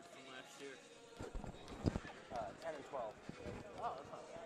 record from last year? 10 and 12. Oh, that's not bad.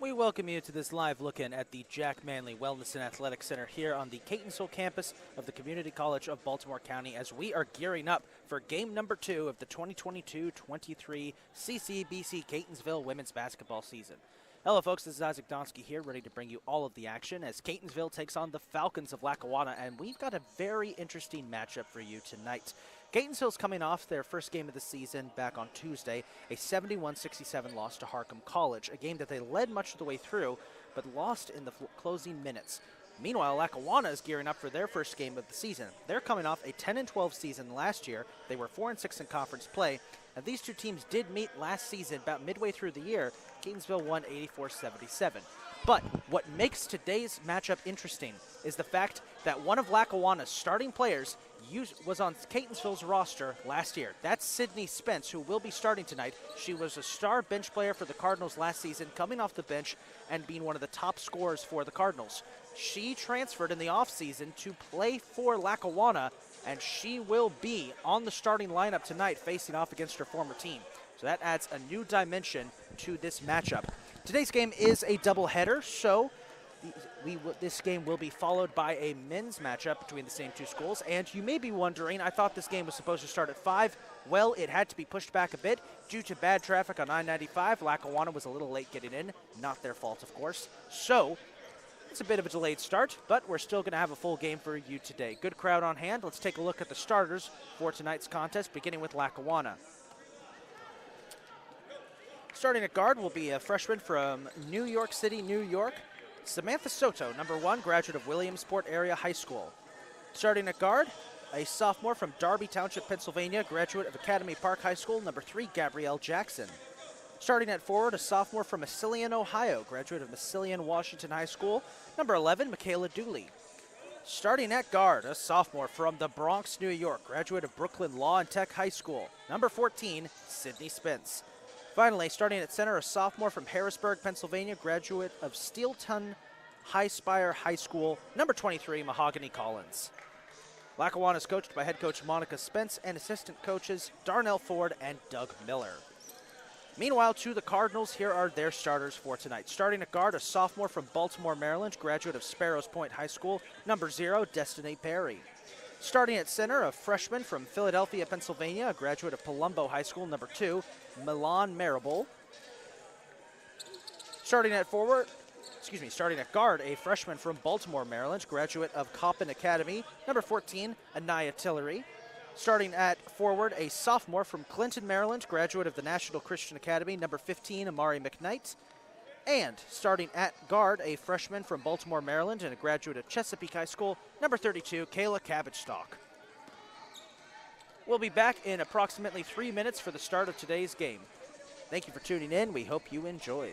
We welcome you to this live look-in at the Jack Manley Wellness and Athletic Center here on the Catonsville campus of the Community College of Baltimore County as we are gearing up for game number 2 of the 2022-23 CCBC Catonsville women's basketball season. Hello folks, this is Isaac Donsky here, ready to bring you all of the action as Catonsville takes on the Falcons of Lackawanna, and we've got a very interesting matchup for you tonight. Catonsville's coming off their first game of the season back on Tuesday, a 71-67 loss to Harcum College, a game that they led much of the way through, but lost in the closing minutes. Meanwhile, Lackawanna is gearing up for their first game of the season. They're coming off a 10-12 season last year. They were 4-6 in conference play, and these two teams did meet last season about midway through the year. Catonsville won 84-77. But what makes today's matchup interesting is the fact that one of Lackawanna's starting players was on Catonsville's roster last year. That's Sydney Spence, who will be starting tonight. She was a star bench player for the Cardinals last season, coming off the bench and being one of the top scorers for the Cardinals. She transferred in the offseason to play for Lackawanna, and she will be on the starting lineup tonight facing off against her former team. So that adds a new dimension to this matchup. Today's game is a doubleheader, so this game will be followed by a men's matchup between the same two schools. And you may be wondering, I thought this game was supposed to start at 5. Well, it had to be pushed back a bit due to bad traffic on I-95. Lackawanna was a little late getting in. Not their fault, of course. So it's a bit of a delayed start, but we're still going to have a full game for you today. Good crowd on hand. Let's take a look at the starters for tonight's contest, beginning with Lackawanna. Starting at guard will be a freshman from New York City, New York, Samantha Soto, number 1, graduate of Williamsport Area High School. Starting at guard, a sophomore from Darby Township, Pennsylvania, graduate of Academy Park High School, number 3, Gabrielle Jackson. Starting at forward, a sophomore from Massillon, Ohio, graduate of Massillon Washington High School, number 11, Michaela Dooley. Starting at guard, a sophomore from the Bronx, New York, graduate of Brooklyn Law and Tech High School, number 14, Sydney Spence. Finally, starting at center, a sophomore from Harrisburg, Pennsylvania, graduate of Steelton High Spire High School, number 23, Mahogany Collins. Lackawanna is coached by head coach Monica Spence and assistant coaches Darnell Ford and Doug Miller. Meanwhile, to the Cardinals, here are their starters for tonight. Starting at guard, a sophomore from Baltimore, Maryland, graduate of Sparrows Point High School, number 0, Destiny Perry. Starting at center, a freshman from Philadelphia, Pennsylvania, a graduate of Palumbo High School, number 2, Milan Marable. Starting at guard, a freshman from Baltimore, Maryland, graduate of Coppin Academy, number 14, Anaya Tillery. Starting at forward, a sophomore from Clinton, Maryland, graduate of the National Christian Academy, number 15, Amari McKnight. And starting at guard, a freshman from Baltimore, Maryland, and a graduate of Chesapeake High School, number 32, Kayla Cabbage-Stalk. We'll be back in approximately 3 minutes for the start of today's game. Thank you for tuning in. We hope you enjoy.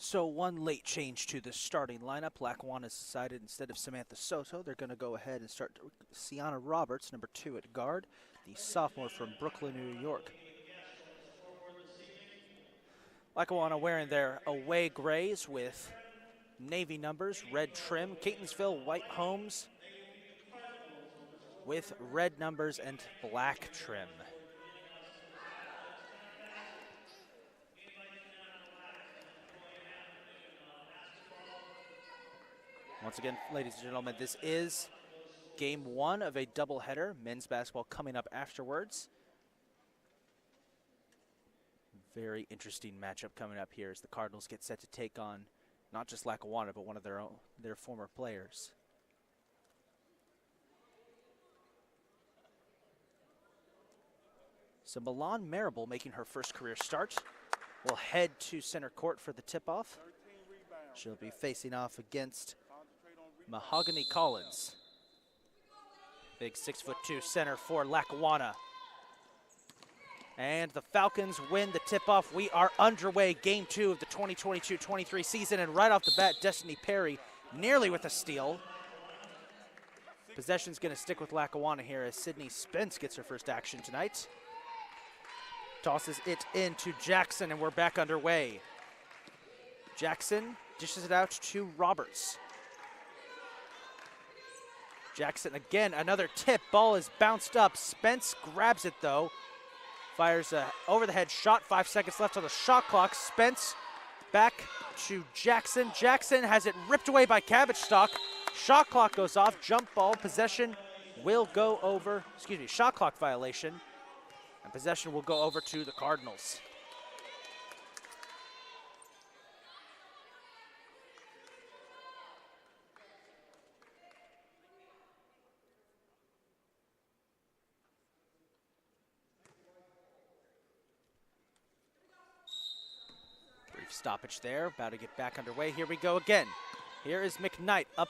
So one late change to the starting lineup. Lackawanna decided instead of Samantha Soto, they're going to go ahead and start Sienna Roberts, number 2 at guard, the sophomore from Brooklyn, New York. Lackawanna wearing their away grays with navy numbers, red trim. Catonsville white homes with red numbers and black trim. Once again, ladies and gentlemen, this is game 1 of a doubleheader. Men's basketball coming up afterwards. Very interesting matchup coming up here as the Cardinals get set to take on not just Lackawanna, but one of their former players. So Milan Marable making her first career start will head to center court for the tip-off. She'll be facing off against Mahogany Collins. Big 6'2" center for Lackawanna. And the Falcons win the tip-off. We are underway, game 2 of the 2022-23 season, and right off the bat, Destiny Perry nearly with a steal. Possession's gonna stick with Lackawanna here as Sydney Spence gets her first action tonight. Tosses it into Jackson, and we're back underway. Jackson dishes it out to Roberts. Jackson again, another tip. Ball is bounced up. Spence grabs it though. Fires a over the head shot. 5 seconds left on the shot clock. Spence back to Jackson. Jackson has it ripped away by Cabbage-Stock. Shot clock goes off. Jump ball. Possession will go over. Shot clock violation. And possession will go over to the Cardinals. Stoppage there, about to get back underway. Here we go again. Here is McKnight up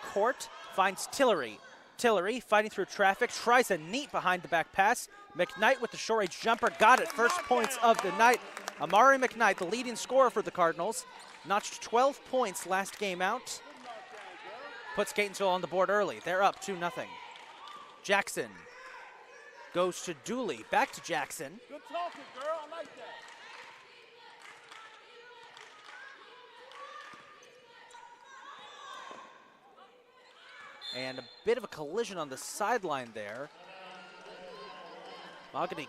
court, finds Tillery. Tillery fighting through traffic, tries a neat behind the back pass. McKnight with the short range jumper, got it. First points of the night. Amari McKnight, the leading scorer for the Cardinals, notched 12 points last game out. Puts Catonsville on the board early. They're up 2-0. Jackson goes to Dooley, back to Jackson. Good talking, girl. I like that. And a bit of a collision on the sideline there. Mahogany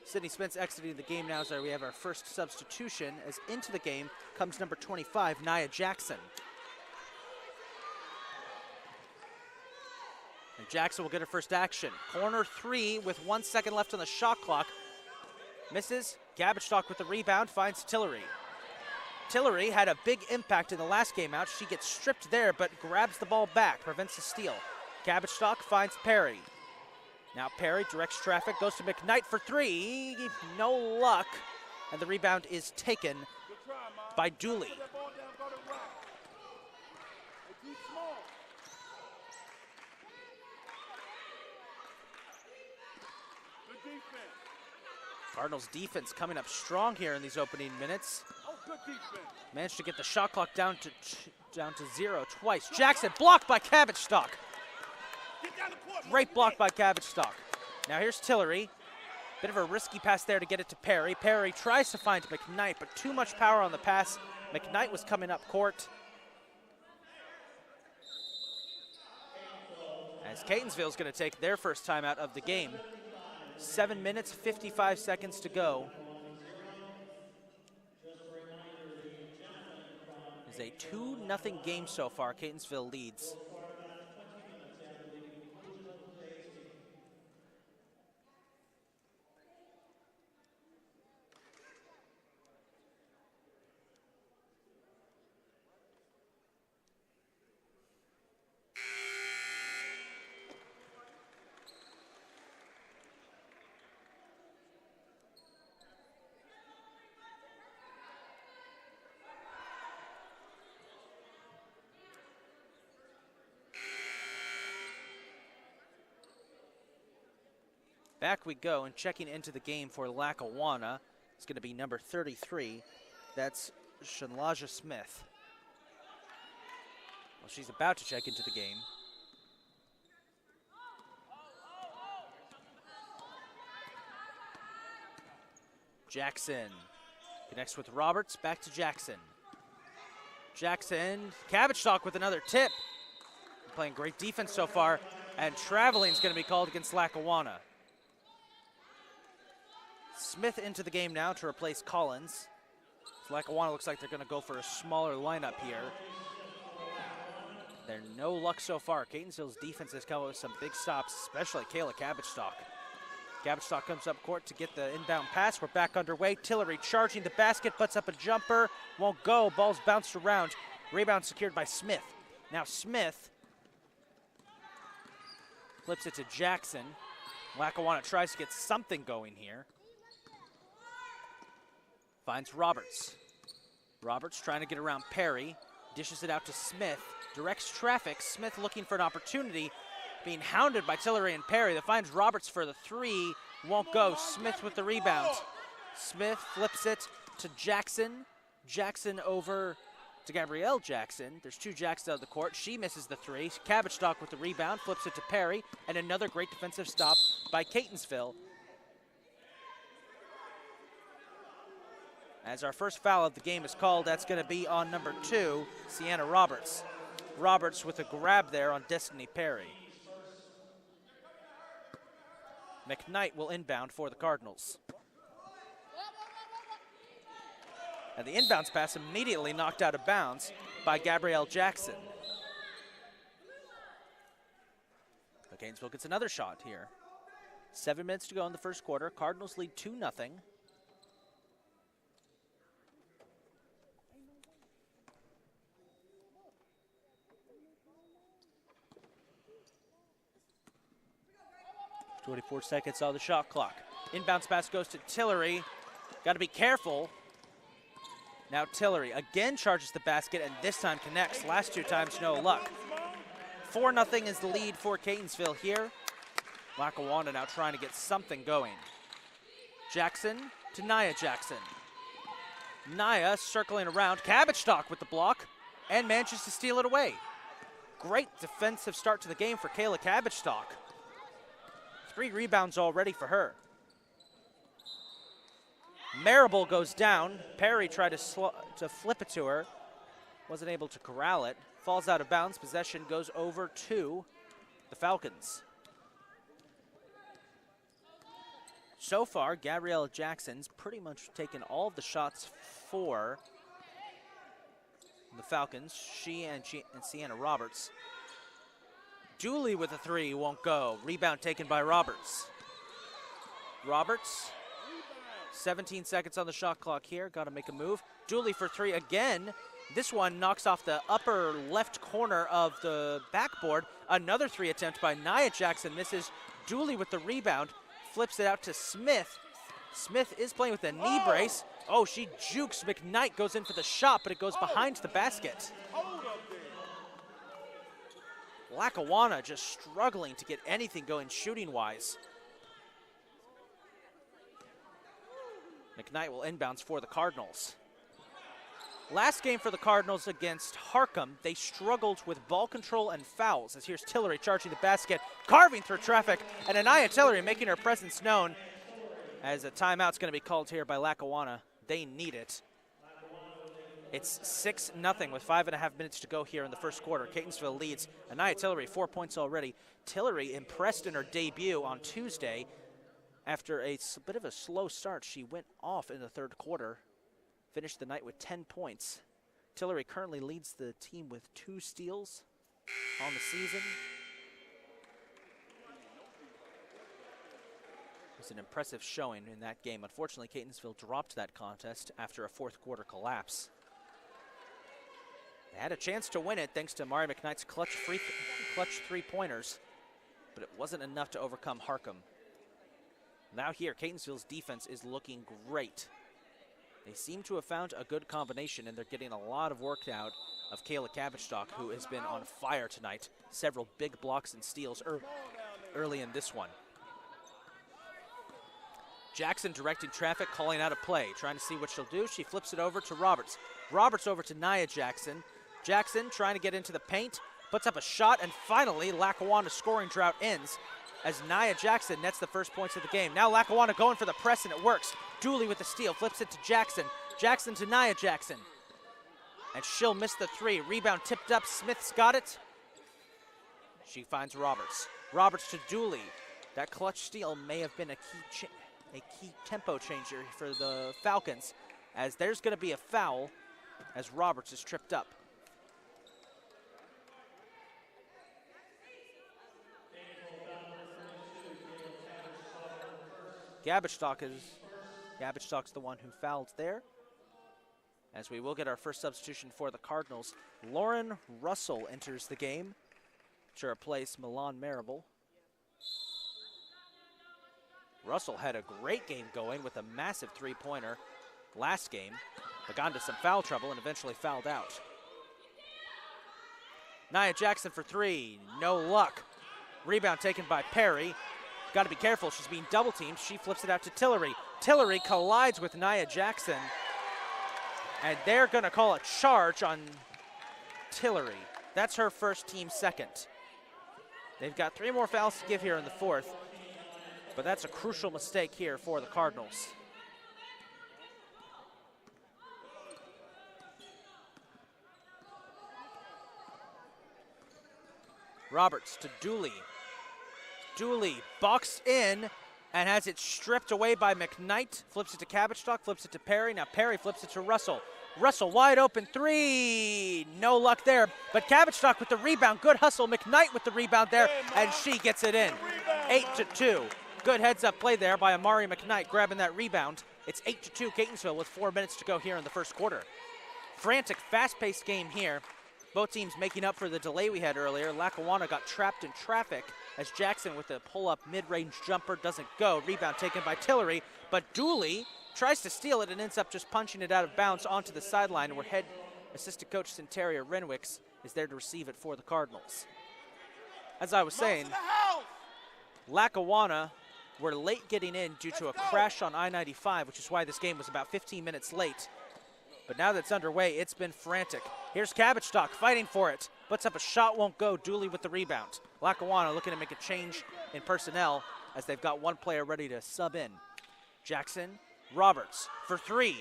Sydney Spence exiting the game now, so we have our first substitution as into the game comes number 25, Nia Jackson. And Jackson will get her first action. Corner 3 with 1 second left on the shot clock. Misses. Cabbage-Stock with the rebound, finds Tillery. Tillery had a big impact in the last game out. She gets stripped there, but grabs the ball back, prevents the steal. Cabbage-Stock finds Perry. Now Perry directs traffic, goes to McKnight for 3. No luck. And the rebound is taken by Dooley. Cardinals defense coming up strong here in these opening minutes. Managed to get the shot clock down to 0 twice. Jackson blocked by Cabbage-Stock. Great block by Cabbage-Stock. Now here's Tillery. Bit of a risky pass there to get it to Perry. Perry tries to find McKnight, but too much power on the pass. McKnight was coming up court. As Catonsville is going to take their first timeout of the game. 7 minutes, 55 seconds to go. It's a 2-0 game so far. Catonsville leads. Back we go, and checking into the game for Lackawanna is going to be number 33. That's Shanlaja Smith. Well, she's about to check into the game. Jackson connects with Roberts, back to Jackson. Jackson, Cabbage Stalk with another tip. Playing great defense so far, and traveling is going to be called against Lackawanna. Smith into the game now to replace Collins. Lackawanna looks like they're going to go for a smaller lineup here. They're no luck so far. Catonsville's defense has come up with some big stops, especially Kayla Cabbage Stalk. Cabbage Stalk comes up court to get the inbound pass. We're back underway. Tillery charging the basket, butts up a jumper, won't go. Ball's bounced around. Rebound secured by Smith. Now Smith flips it to Jackson. Lackawanna tries to get something going here. Finds Roberts. Roberts trying to get around Perry. Dishes it out to Smith. Directs traffic. Smith looking for an opportunity. Being hounded by Tillery and Perry. That finds Roberts for the three. Won't go. Smith with the rebound. Smith flips it to Jackson. Jackson over to Gabrielle Jackson. There's two Jacksons out of the court. She misses the three. Cabbage Stalk with the rebound. Flips it to Perry. And another great defensive stop by Catonsville. As our first foul of the game is called, that's going to be on number 2, Sienna Roberts. Roberts with a grab there on Destiny Perry. McKnight will inbound for the Cardinals. And the inbounds pass immediately knocked out of bounds by Gabrielle Jackson. But Gainesville gets another shot here. 7 minutes to go in the first quarter. Cardinals lead 2-0. .24 seconds on the shot clock. Inbounds pass goes to Tillery. Got to be careful. Now Tillery again charges the basket and this time connects. Last 2 times, no luck. 4-0 is the lead for Catonsville here. Lackawanna now trying to get something going. Jackson to Nia Jackson. Nia circling around. Cabbage Stalk with the block and manages to steal it away. Great defensive start to the game for Kayla Cabbage Stalk. 3 rebounds already for her. Marable goes down. Perry tried to flip it to her. Wasn't able to corral it. Falls out of bounds. Possession goes over to the Falcons. So far, Gabrielle Jackson's pretty much taken all of the shots for the Falcons. She and Sienna Roberts. Dooley with a 3, won't go. Rebound taken by Roberts. Roberts, 17 seconds on the shot clock here. Got to make a move. Dooley for 3 again. This one knocks off the upper left corner of the backboard. Another 3 attempt by Nia Jackson misses. Dooley with the rebound. Flips it out to Smith. Smith is playing with a knee brace. Oh, she jukes. McKnight goes in for the shot, but it goes behind the basket. Lackawanna just struggling to get anything going shooting-wise. McKnight will inbounds for the Cardinals. Last game for the Cardinals against Harcum, they struggled with ball control and fouls. As here's Tillery charging the basket, carving through traffic, and Anaya Tillery making her presence known. As a timeout's going to be called here by Lackawanna. They need it. It's 6-0 with 5.5 minutes to go here in the first quarter. Catonsville leads. Anaya Tillery, 4 points already. Tillery impressed in her debut on Tuesday. After a bit of a slow start, she went off in the third quarter. Finished the night with 10 points. Tillery currently leads the team with 2 steals on the season. It was an impressive showing in that game. Unfortunately, Catonsville dropped that contest after a fourth quarter collapse. They had a chance to win it thanks to Mari McKnight's clutch 3-pointers, but it wasn't enough to overcome Harcum. Now here, Catonsville's defense is looking great. They seem to have found a good combination, and they're getting a lot of work out of Kayla Cabbage Stalk, who has been on fire tonight. Several big blocks and steals early in this one. Jackson directing traffic, calling out a play, trying to see what she'll do. She flips it over to Roberts. Roberts over to Nia Jackson. Jackson trying to get into the paint, puts up a shot, and finally Lackawanna's scoring drought ends as Nia Jackson nets the first points of the game. Now Lackawanna going for the press, and it works. Dooley with the steal, flips it to Jackson. Jackson to Nia Jackson. And she'll miss the three. Rebound tipped up, Smith's got it. She finds Roberts. Roberts to Dooley. That clutch steal may have been a key tempo changer for the Falcons, as there's going to be a foul as Roberts is tripped up. Gabachstock's the one who fouled there, as we will get our first substitution for the Cardinals. Lauren Russell enters the game to replace Milan Marable. Russell had a great game going with a massive three-pointer last game, but got into some foul trouble and eventually fouled out. Nia Jackson for three, no luck. Rebound taken by Perry. Got to be careful, she's being double-teamed. She flips it out to Tillery. Tillery collides with Nia Jackson, and they're going to call a charge on Tillery. That's her first, team second. They've got 3 more fouls to give here in the fourth, but that's a crucial mistake here for the Cardinals. Roberts to Dooley. Dooley boxed in and has it stripped away by McKnight. Flips it to Cabotstock, flips it to Perry. Now Perry flips it to Russell. Russell wide open three. No luck there, but Cabotstock with the rebound. Good hustle. McKnight with the rebound there, and she gets it in. 8-2. Good heads-up play there by Amari McKnight grabbing that rebound. It's 8-2 Catonsville with 4 minutes to go here in the first quarter. Frantic, fast-paced game here. Both teams making up for the delay we had earlier. Lackawanna got trapped in traffic as Jackson with a pull-up mid-range jumper doesn't go. Rebound taken by Tillery, but Dooley tries to steal it and ends up just punching it out of bounds onto the sideline, where head assistant coach Centeria Renwicks is there to receive it for the Cardinals. As I was saying, Lackawanna were late getting in due to a crash on I-95, which is why this game was about 15 minutes late. But now that it's underway, it's been frantic. Here's Cabotstock fighting for it. Puts up a shot, won't go. Dooley with the rebound. Lackawanna looking to make a change in personnel as they've got one player ready to sub in. Jackson, Roberts for three.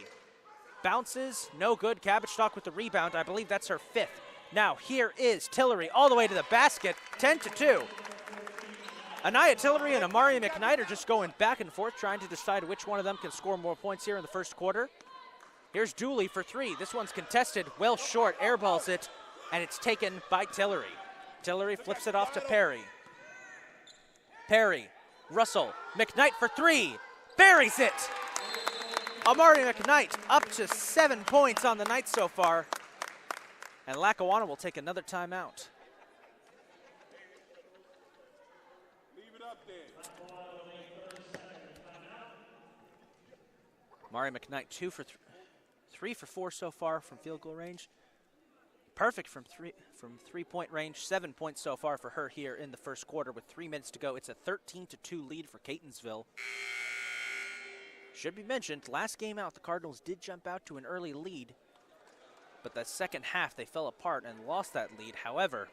Bounces, no good. Cabotstock with the rebound. I believe that's her 5th. Now here is Tillery all the way to the basket. 10-2. Anaya Tillery and Amari McKnight are just going back and forth, trying to decide which one of them can score more points here in the first quarter. Here's Dooley for three. This one's contested, well short, airballs it, and it's taken by Tillery. Tillery flips it off to Perry. Perry, Russell, McKnight for three, buries it! Amari McKnight up to 7 points on the night so far, and Lackawanna will take another timeout. Amari McKnight 3 for 4 so far from field goal range. Perfect from three-point range. 7 points so far for her here in the first quarter with 3 minutes to go. It's a 13-2 lead for Catonsville. Should be mentioned, last game out, the Cardinals did jump out to an early lead, but the second half they fell apart and lost that lead. However,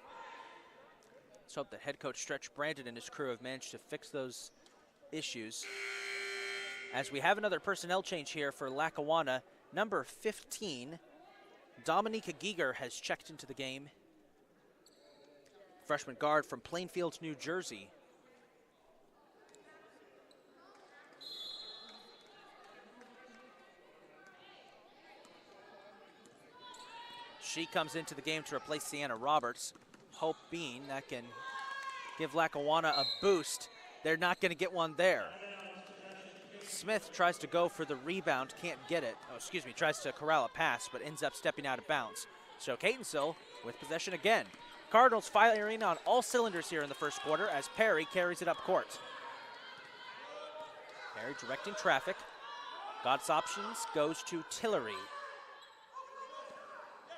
let's hope that head coach Stretch Brandon and his crew have managed to fix those issues. As we have another personnel change here for Lackawanna, number 15, Dominica Giger has checked into the game. Freshman guard from Plainfield, New Jersey. She comes into the game to replace Sienna Roberts. Hope being that can give Lackawanna a boost. They're not going to get one there. Smith tries to go for the rebound, can't get it. Oh, excuse me, tries to corral a pass, but ends up stepping out of bounds. So Catonsville with possession again. Cardinals firing on all cylinders here in the first quarter as Perry carries it up court. Perry directing traffic. God's options goes to Tillery.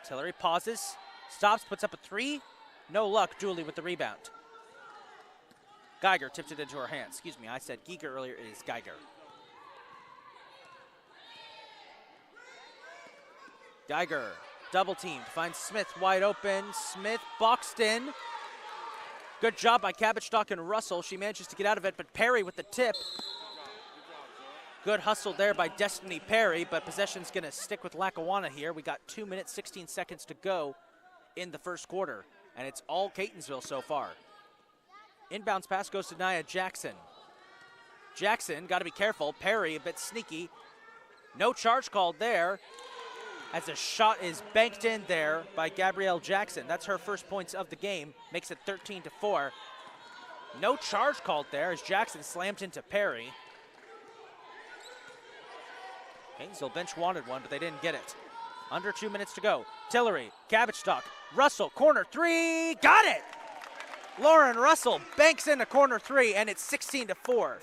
Tillery pauses, stops, puts up a three. No luck, Dooley with the rebound. Geiger tipped it into her hands. Excuse me, I said Giger earlier, it is Geiger. Geiger, double teamed, finds Smith wide open. Smith boxed in. Good job by Cabbage and Russell. She manages to get out of it, but Perry with the tip. Good hustle there by Destiny Perry, but possession's gonna stick with Lackawanna here. We got 2 minutes, 16 seconds to go in the first quarter, and it's all Catonsville so far. Inbounds pass goes to Nia Jackson. Jackson, gotta be careful. Perry, a bit sneaky. No charge called there, as a shot is banked in there by Gabrielle Jackson. That's her first points of the game, makes it 13-4. No charge called there as Jackson slammed into Perry. Catonsville bench wanted one, but they didn't get it. Under 2 minutes to go. Tillery, Cabbage Russell, corner three, got it! Lauren Russell banks into corner three, and it's 16-4.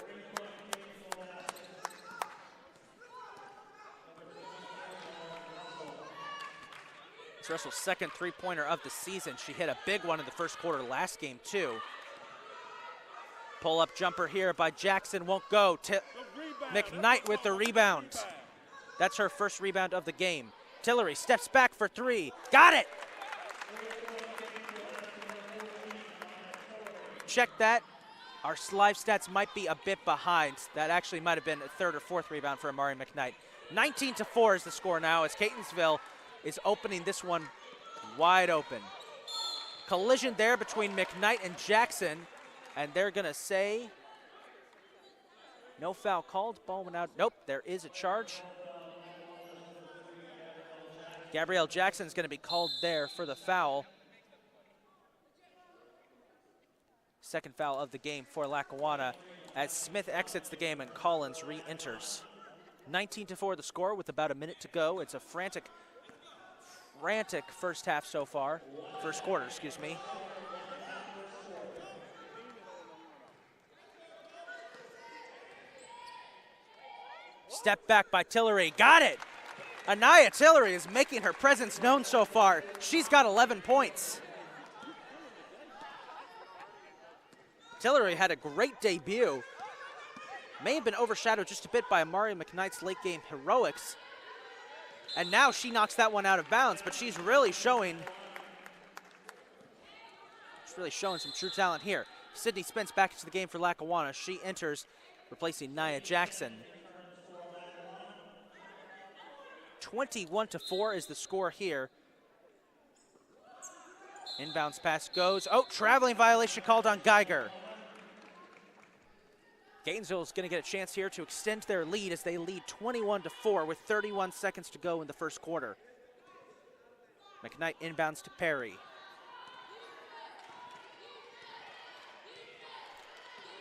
It's Russell's second three-pointer of the season. She hit a big one in the first quarter last game, too. Pull-up jumper here by Jackson, won't go. McKnight with the rebound. That's her first rebound of the game. Tillery steps back for three. Got it! Check that. Our live stats might be a bit behind. That actually might have been a third or fourth rebound for Amari McKnight. 19-4 is the score now as Catonsville is opening this one wide open. Collision there between McKnight and Jackson, and they're gonna say no foul called. Ball went out. Nope, there is a charge. Gabrielle Jackson's gonna be called there for the foul. Second foul of the game for Lackawanna as Smith exits the game and Collins re-enters. 19-4 the score with about a minute to go. It's a frantic first half so far. First quarter, excuse me. Step back by Tillery, got it! Anaya Tillery is making her presence known so far. She's got 11 points. Tillery had a great debut. May have been overshadowed just a bit by Amari McKnight's late game heroics. And now she knocks that one out of bounds, but she's really showing some true talent here. Sydney Spence back into the game for Lackawanna. She enters, replacing Nia Jackson. 21-4 is the score here. Inbounds pass goes. Oh, traveling violation called on Geiger. Gainesville is going to get a chance here to extend their lead as they lead 21-4 with 31 seconds to go in the first quarter. McKnight inbounds to Perry.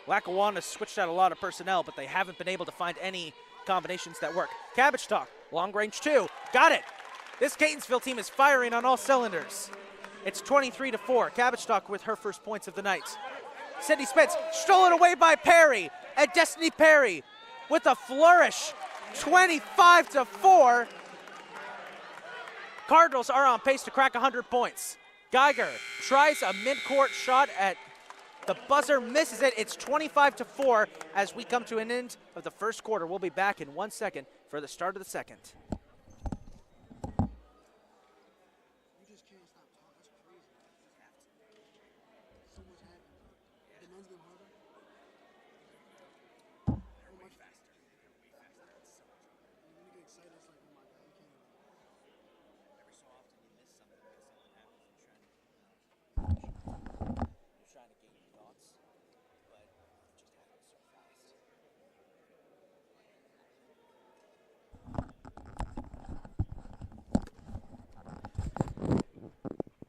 Lackawanna switched out a lot of personnel, but they haven't been able to find any combinations that work. Cabbage long range two, got it. This Catonsville team is firing on all cylinders. It's 23-4. Cabbage with her first points of the night. Sydney Spence stolen away by Perry, and Destiny Perry with a flourish. 25-4. Cardinals are on pace to crack 100 points. Geiger tries a mid-court shot at the buzzer, misses it. It's 25-4 as we come to an end of the first quarter. We'll be back in 1 second for the start of the second.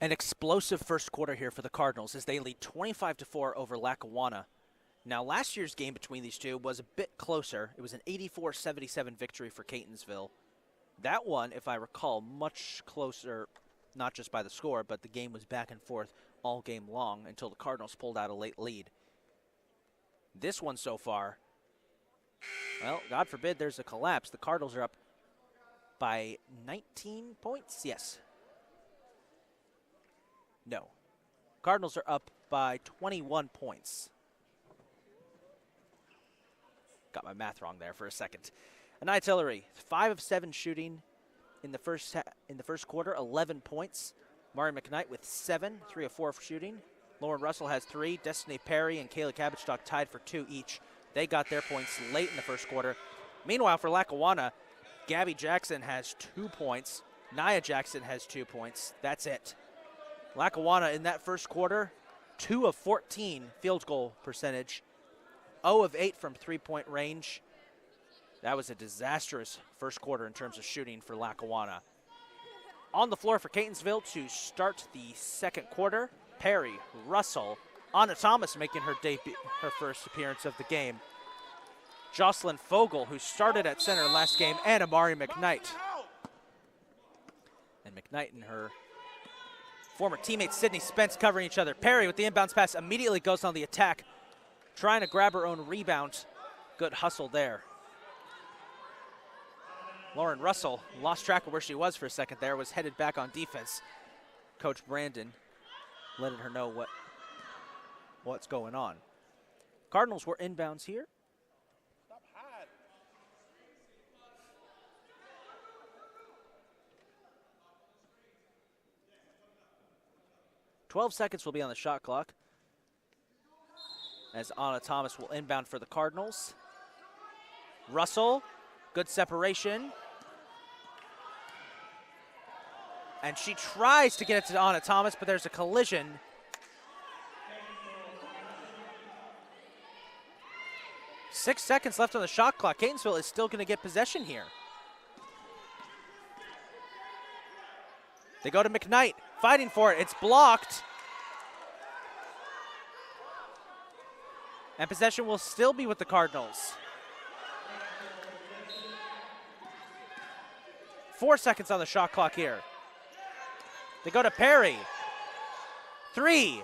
An explosive first quarter here for the Cardinals as they lead 25-4 over Lackawanna. Now, last year's game between these two was a bit closer. It was an 84-77 victory for Catonsville. That one, if I recall, much closer, not just by the score, but the game was back and forth all game long until the Cardinals pulled out a late lead. This one so far, well, God forbid there's a collapse. The Cardinals are up by 19 points? Yes. No. Cardinals are up by 21 points. Got my math wrong there for a second. Anaya Tillery, 5 of 7 shooting, in the first quarter, 11 points. Mari McKnight with 7, 3 of 4 shooting. Lauren Russell has 3. Destiny Perry and Kayla Cabotstock tied for 2 each. They got their points late in the first quarter. Meanwhile, for Lackawanna, Gabby Jackson has 2 points. Nia Jackson has 2 points. That's it. Lackawanna in that first quarter, 2 of 14 field goal percentage, 0 of 8 from three-point range. That was a disastrous first quarter in terms of shooting for Lackawanna. On the floor for Catonsville to start the second quarter, Perry, Russell, Anna Thomas making her debut, her first appearance of the game. Jocelyn Fogel, who started at center last game, and Amari McKnight. And McKnight and her former teammate Sydney Spence covering each other. Perry with the inbounds pass immediately goes on the attack, trying to grab her own rebound. Good hustle there. Lauren Russell lost track of where she was for a second there, was headed back on defense. Coach Brandon letting her know what's going on. Cardinals were inbounds here. Stop hiding. 12 seconds will be on the shot clock as Anna Thomas will inbound for the Cardinals. Russell, good separation. And she tries to get it to Anna Thomas, but there's a collision. Six seconds left on the shot clock. Catonsville is still going to get possession here. They go to McKnight, fighting for it. It's blocked. And possession will still be with the Cardinals. 4 seconds on the shot clock here. They go to Perry. 3.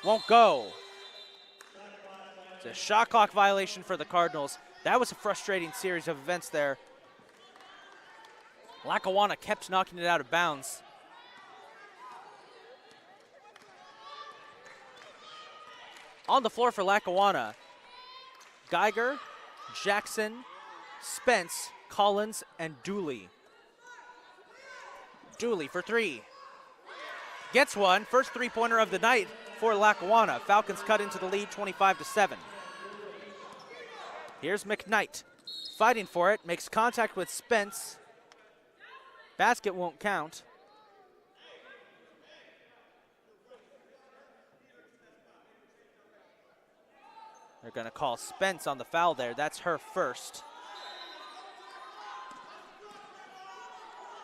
Won't go. It's a shot clock violation for the Cardinals. That was a frustrating series of events there. Lackawanna kept knocking it out of bounds. On the floor for Lackawanna, Geiger, Jackson, Spence, Collins, and Dooley. Dooley for 3. Gets one. First three-pointer of the night for Lackawanna. Falcons cut into the lead 25-7. Here's McKnight fighting for it. Makes contact with Spence. Basket won't count. They're going to call Spence on the foul there. That's her first.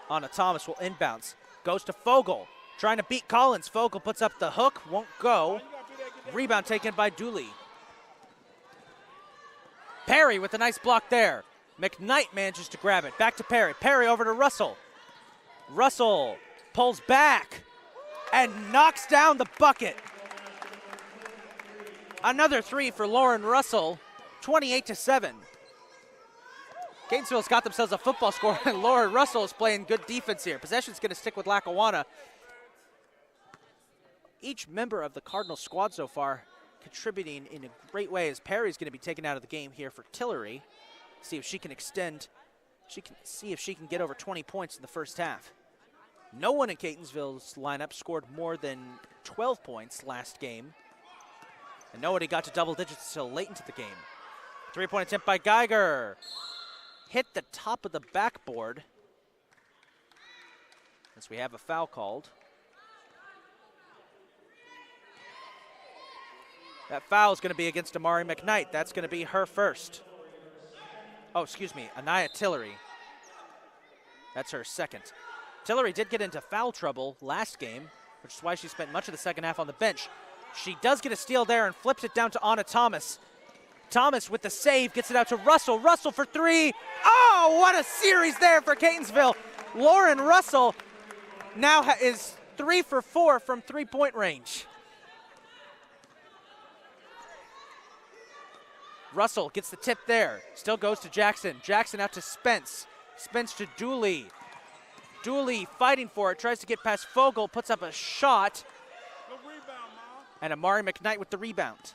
Anna Thomas will inbounds. Goes to Fogel. Trying to beat Collins. Fogel puts up the hook. Won't go. Rebound taken by Dooley. Perry with a nice block there. McKnight manages to grab it. Back to Perry. Perry over to Russell. Russell pulls back and knocks down the bucket. Another 3 for Lauren Russell, 28-7. Catonsville's got themselves a football score, and Lauren Russell is playing good defense here. Possession's going to stick with Lackawanna. Each member of the Cardinals squad so far contributing in a great way, as Perry's going to be taken out of the game here for Tillery. See if she can extend. See if she can get over 20 points in the first half. No one in Catonsville's lineup scored more than 12 points last game. And nobody got to double digits until late into the game. Three-point attempt by Geiger. Hit the top of the backboard. As we have a foul called. That foul is going to be against Amari McKnight. That's going to be her first. Oh, excuse me, Anaya Tillery. That's her second. Tillery did get into foul trouble last game, which is why she spent much of the second half on the bench. She does get a steal there and flips it down to Anna Thomas. Thomas with the save gets it out to Russell. Russell for 3. Oh, what a series there for Catonsville. Lauren Russell now is 3 for 4 from three-point range. Russell gets the tip there. Still goes to Jackson. Jackson out to Spence. Spence to Dooley. Dooley fighting for it. Tries to get past Fogel. Puts up a shot. Good rebound, Mom. And Amari McKnight with the rebound.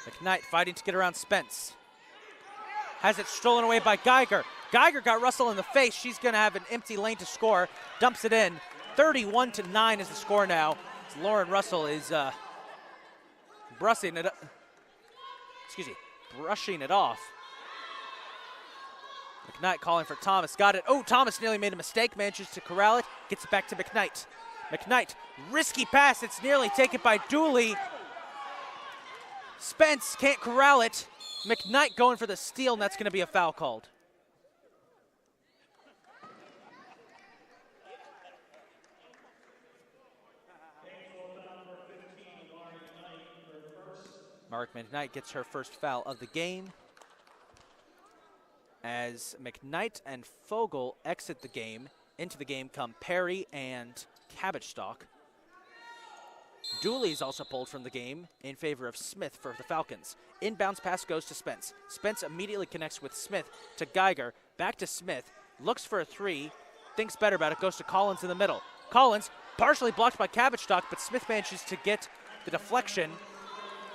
McKnight fighting to get around Spence. has it stolen away by Geiger. Geiger got Russell in the face. She's going to have an empty lane to score. Dumps it in. 31-9 is the score now. Lauren Russell is brushing it off. McKnight calling for Thomas. Got it. Oh, Thomas nearly made a mistake. Manages to corral it. Gets it back to McKnight. McKnight, risky pass. It's nearly taken by Dooley. Spence can't corral it. McKnight going for the steal, and that's going to be a foul called. Mark McKnight gets her first foul of the game. As McKnight and Fogel exit the game, into the game come Perry and Cabbage Stalk. Dooley's also pulled from the game in favor of Smith for the Falcons. Inbounds pass goes to Spence. Spence immediately connects with Smith to Geiger. Back to Smith. Looks for a three. Thinks better about it. Goes to Collins in the middle. Collins partially blocked by Cabbage Stalk, but Smith manages to get the deflection.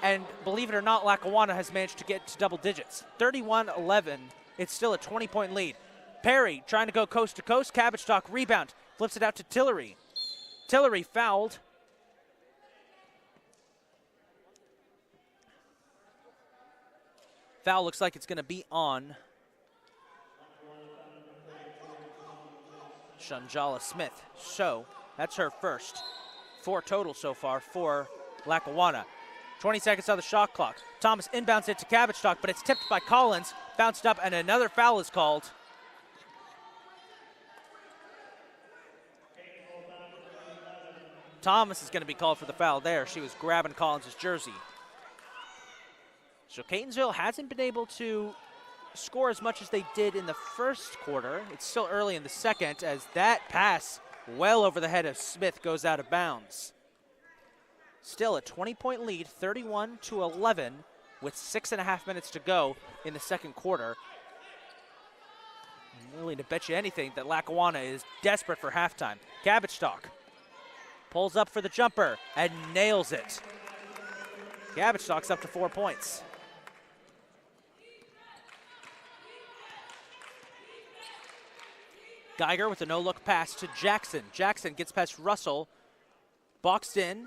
And believe it or not, Lackawanna has managed to get to double digits. 31-11. It's still a 20-point lead. Perry trying to go coast to coast. Cabbage Stalk rebound. Flips it out to Tillery. Tillery fouled. Foul looks like it's going to be on Shanjala Smith. So that's her first. 4 total so far for Lackawanna. 20 seconds on the shot clock. Thomas inbounds it to Cabbage Stalk, but it's tipped by Collins. Bounced up, and another foul is called. Thomas is going to be called for the foul there. She was grabbing Collins' jersey. So Catonsville hasn't been able to score as much as they did in the first quarter. It's still early in the second, as that pass well over the head of Smith goes out of bounds. Still a 20-point lead, 31-11, with 6.5 minutes to go in the second quarter. I'm willing to bet you anything that Lackawanna is desperate for halftime. Cabbage Stalk pulls up for the jumper and nails it. Cabbage Stalk's up to 4 points. Geiger with a no-look pass to Jackson. Jackson gets past Russell, boxed in.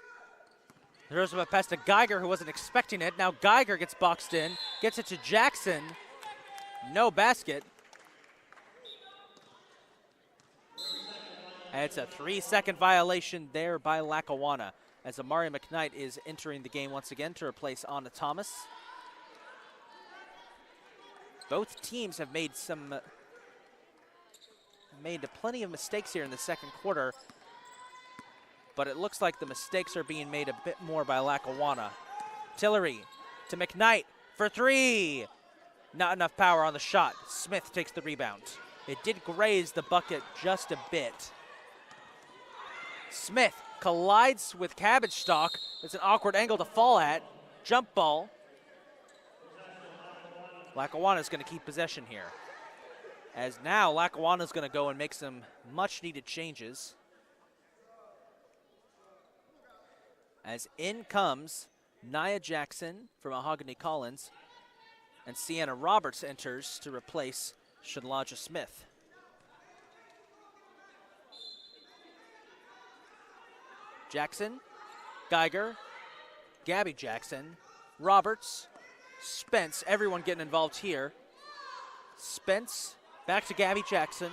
Throws up a pass to Geiger, who wasn't expecting it. Now Geiger gets boxed in, gets it to Jackson. No basket. And it's a 3-second violation there by Lackawanna, as Amari McKnight is entering the game once again to replace Anna Thomas. Both teams have made plenty of mistakes here in the second quarter, but it looks like the mistakes are being made a bit more by Lackawanna. Tillery to McKnight for 3. Not enough power on the shot. Smith takes the rebound. It did graze the bucket just a bit. Smith collides with Cabbage Stalk. It's an awkward angle to fall at. Jump ball. Lackawanna is going to keep possession here, as now Lackawanna is going to go and make some much-needed changes. As in comes Nia Jackson from Mahogany Collins, and Sienna Roberts enters to replace Shanlaja Smith. Jackson, Geiger, Gabby Jackson, Roberts, Spence, everyone getting involved here. Spence back to Gabby Jackson.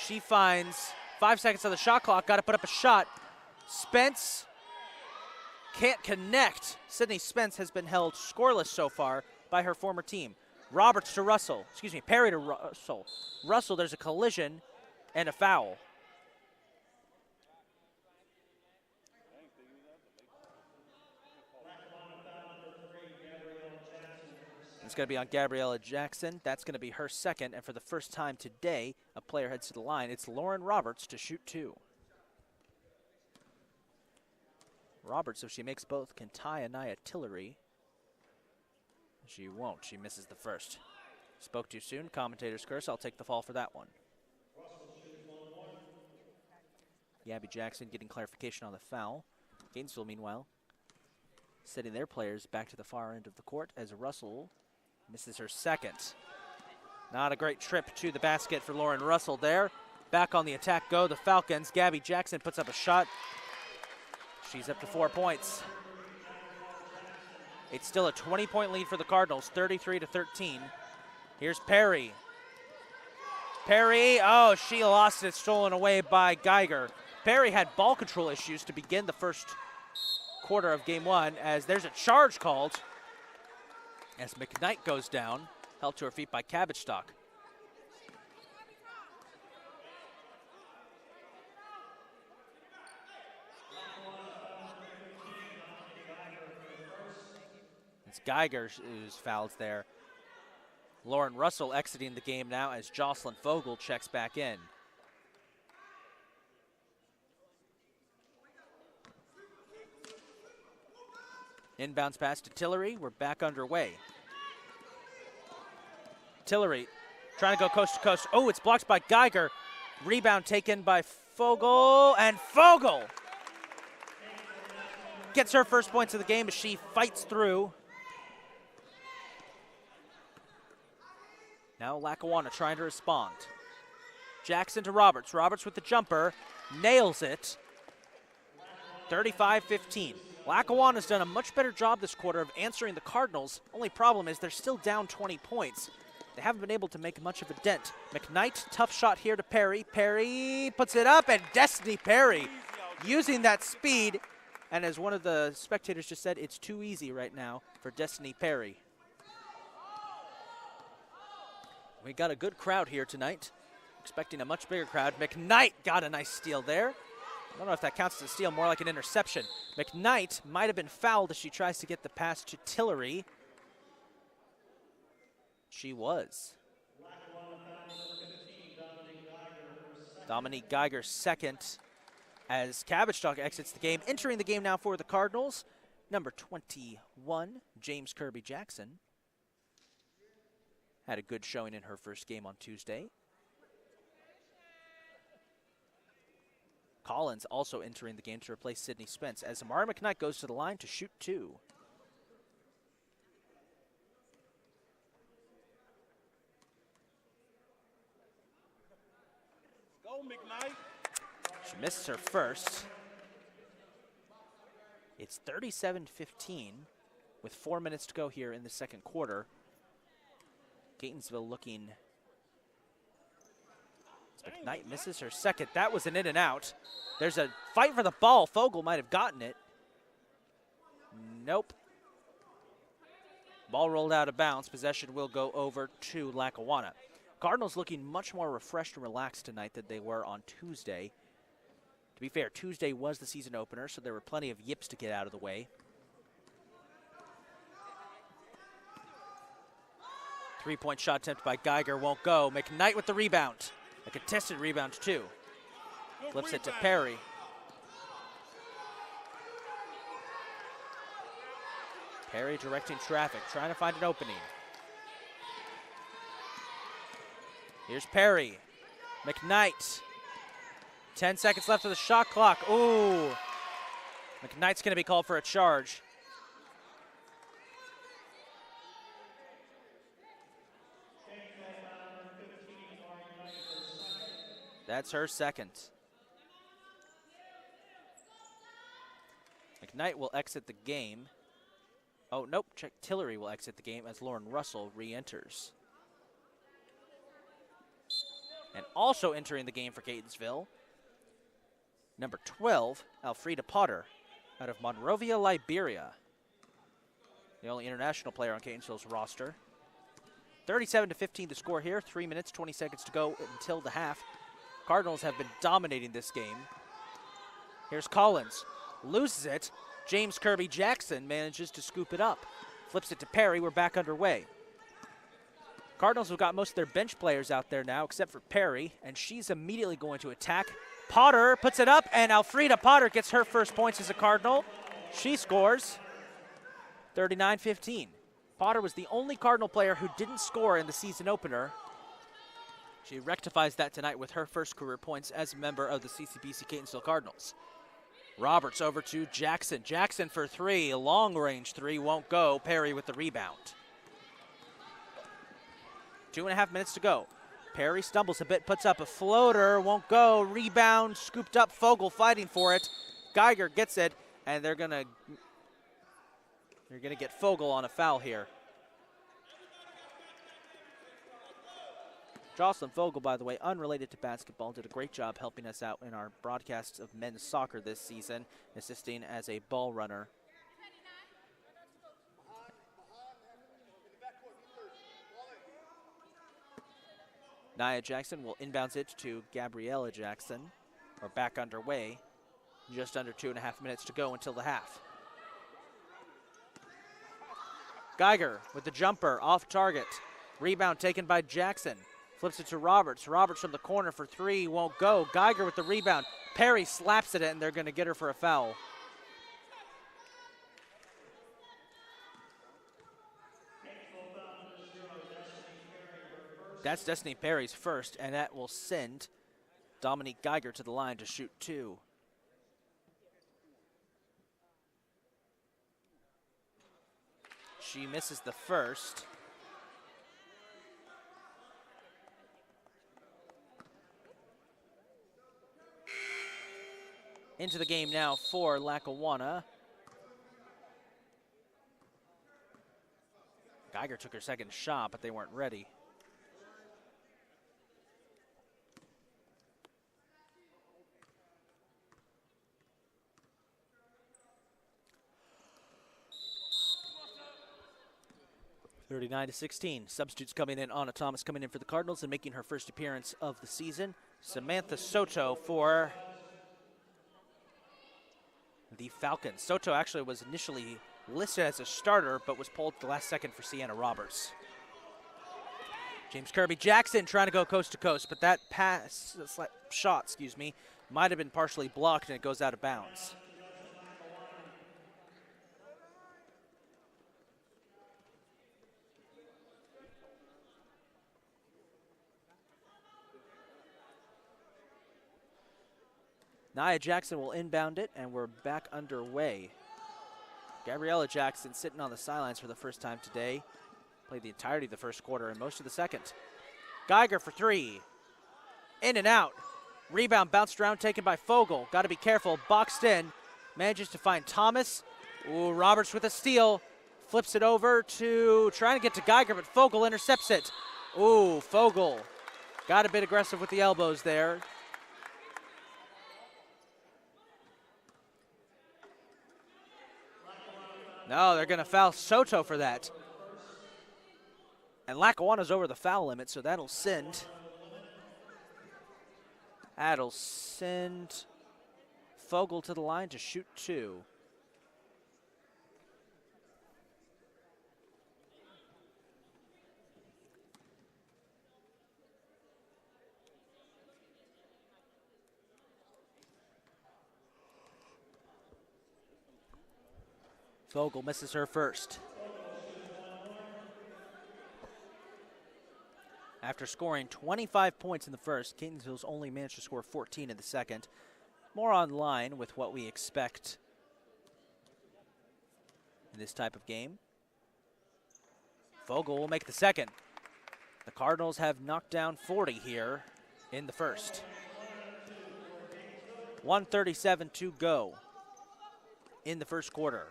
She finds 5 seconds on the shot clock, got to put up a shot. Spence can't connect. Sydney Spence has been held scoreless so far by her former team. Roberts to Russell, Perry to Russell. Russell, there's a collision and a foul. It's going to be on Gabriella Jackson. That's going to be her second, and for the first time today, a player heads to the line. It's Lauren Roberts to shoot 2. Roberts, if she makes both, can tie Anaya Tillery. She won't. She misses the first. Spoke too soon. Commentator's curse. I'll take the fall for that one. Gabby Jackson getting clarification on the foul. Gainesville, meanwhile, setting their players back to the far end of the court as Russell Misses her second. Not a great trip to the basket for Lauren Russell there. Back on the attack go the Falcons. Gabby Jackson puts up a shot. She's up to 4 points. It's still a 20-point lead for the Cardinals, 33-13. Here's Perry. Perry, oh, she lost it, stolen away by Geiger. Perry had ball control issues to begin the first quarter of game one, as there's a charge called as McKnight goes down, held to her feet by Cabbage Stock. It's Geiger who's fouled there. Lauren Russell exiting the game now as Jocelyn Fogel checks back in. Inbounds pass to Tillery. We're back underway. Tillery trying to go coast to coast. Oh, it's blocked by Geiger. Rebound taken by Fogel, and Fogel gets her first points of the game as she fights through. Now Lackawanna trying to respond. Jackson to Roberts. Roberts with the jumper. Nails it. 35-15. Lackawanna's done a much better job this quarter of answering the Cardinals. Only problem is they're still down 20 points. They haven't been able to make much of a dent. McKnight, tough shot here to Perry. Perry puts it up, and Destiny Perry using that speed. And as one of the spectators just said, it's too easy right now for Destiny Perry. We got a good crowd here tonight. Expecting a much bigger crowd. McKnight got a nice steal there. I don't know if that counts as a steal, more like an interception. McKnight might have been fouled as she tries to get the pass to Tillery. She was. Dominique Geiger second as Cabbage Stock exits the game. Entering the game now for the Cardinals, number 21, James Kirby Jackson. Had a good showing in her first game on Tuesday. Collins also entering the game to replace Sydney Spence as Amara McKnight goes to the line to shoot two. Go, McKnight. She misses her first. It's 37-15 with 4 minutes to go here in the second quarter. Catonsville looking. McKnight misses her second. That was an in and out. There's a fight for the ball. Fogel might have gotten it. Nope. Ball rolled out of bounds. Possession will go over to Lackawanna. Cardinals looking much more refreshed and relaxed tonight than they were on Tuesday. To be fair, Tuesday was the season opener, so there were plenty of yips to get out of the way. Three-point shot attempt by Geiger won't go. McKnight with the rebound. A contested rebound, too. Flips it to Perry. Perry directing traffic, trying to find an opening. Here's Perry. McKnight. 10 seconds left of the shot clock. Ooh. McKnight's going to be called for a charge. That's her second. McKnight will exit the game. Oh, nope. Check. Tillery will exit the game as Lauren Russell re-enters. And also entering the game for Catonsville, number 12, Alfreda Potter, out of Monrovia, Liberia. The only international player on Catonsville's roster. 37-15 the score here. 3 minutes, 20 seconds to go until the half. Cardinals have been dominating this game. Here's Collins. Loses it. James Kirby Jackson manages to scoop it up. Flips it to Perry. We're back underway. Cardinals have got most of their bench players out there now, except for Perry, and she's immediately going to attack. Potter puts it up, and Alfreda Potter gets her first points as a Cardinal. She scores 39-15. Potter was the only Cardinal player who didn't score in the season opener. She rectifies that tonight with her first career points as a member of the CCBC Catonsville Cardinals. Roberts over to Jackson. Jackson for three. A long-range three won't go. Perry with the rebound. 2.5 minutes to go. Perry stumbles a bit, puts up a floater, won't go. Rebound, scooped up. Fogel fighting for it. Geiger gets it, and they're gonna get Fogel on a foul here. Jocelyn Fogel, by the way, unrelated to basketball, did a great job helping us out in our broadcasts of men's soccer this season, assisting as a ball runner. Nia Jackson will inbounds it to Gabriella Jackson. We're back underway. Just under 2.5 minutes to go until the half. Geiger with the jumper, off target. Rebound taken by Jackson. Flips it to Roberts. Roberts from the corner for three, won't go. Geiger with the rebound. Perry slaps at it, and they're going to get her for a foul. That's Destiny Perry's first, and that will send Dominique Geiger to the line to shoot two. She misses the first. Into the game now for Lackawanna. Geiger took her second shot, but they weren't ready. (39-16). Substitutes coming in. Anna Thomas coming in for the Cardinals and making her first appearance of the season. Samantha Soto for the Falcons. Soto actually was initially listed as a starter, but was pulled at the last second for Sienna Roberts. James Kirby Jackson trying to go coast to coast, but that shot, might have been partially blocked, and it goes out of bounds. Nia Jackson will inbound it, and we're back underway. Gabriella Jackson sitting on the sidelines for the first time today. Played the entirety of the first quarter and most of the second. Geiger for three. In and out. Rebound bounced around, taken by Fogel. Got to be careful. Boxed in. Manages to find Thomas. Ooh, Roberts with a steal. Flips it over to trying to get to Geiger, but Fogel intercepts it. Ooh, Fogel got a bit aggressive with the elbows there. No, they're going to foul Soto for that. And Lackawanna's over the foul limit, so that'll send Fogel to the line to shoot two. Fogel misses her first. After scoring 25 points in the first, Catonsville's only managed to score 14 in the second. More on line with what we expect in this type of game. Fogel will make the second. The Cardinals have knocked down 40 here in the first. 1:37 to go in the first quarter.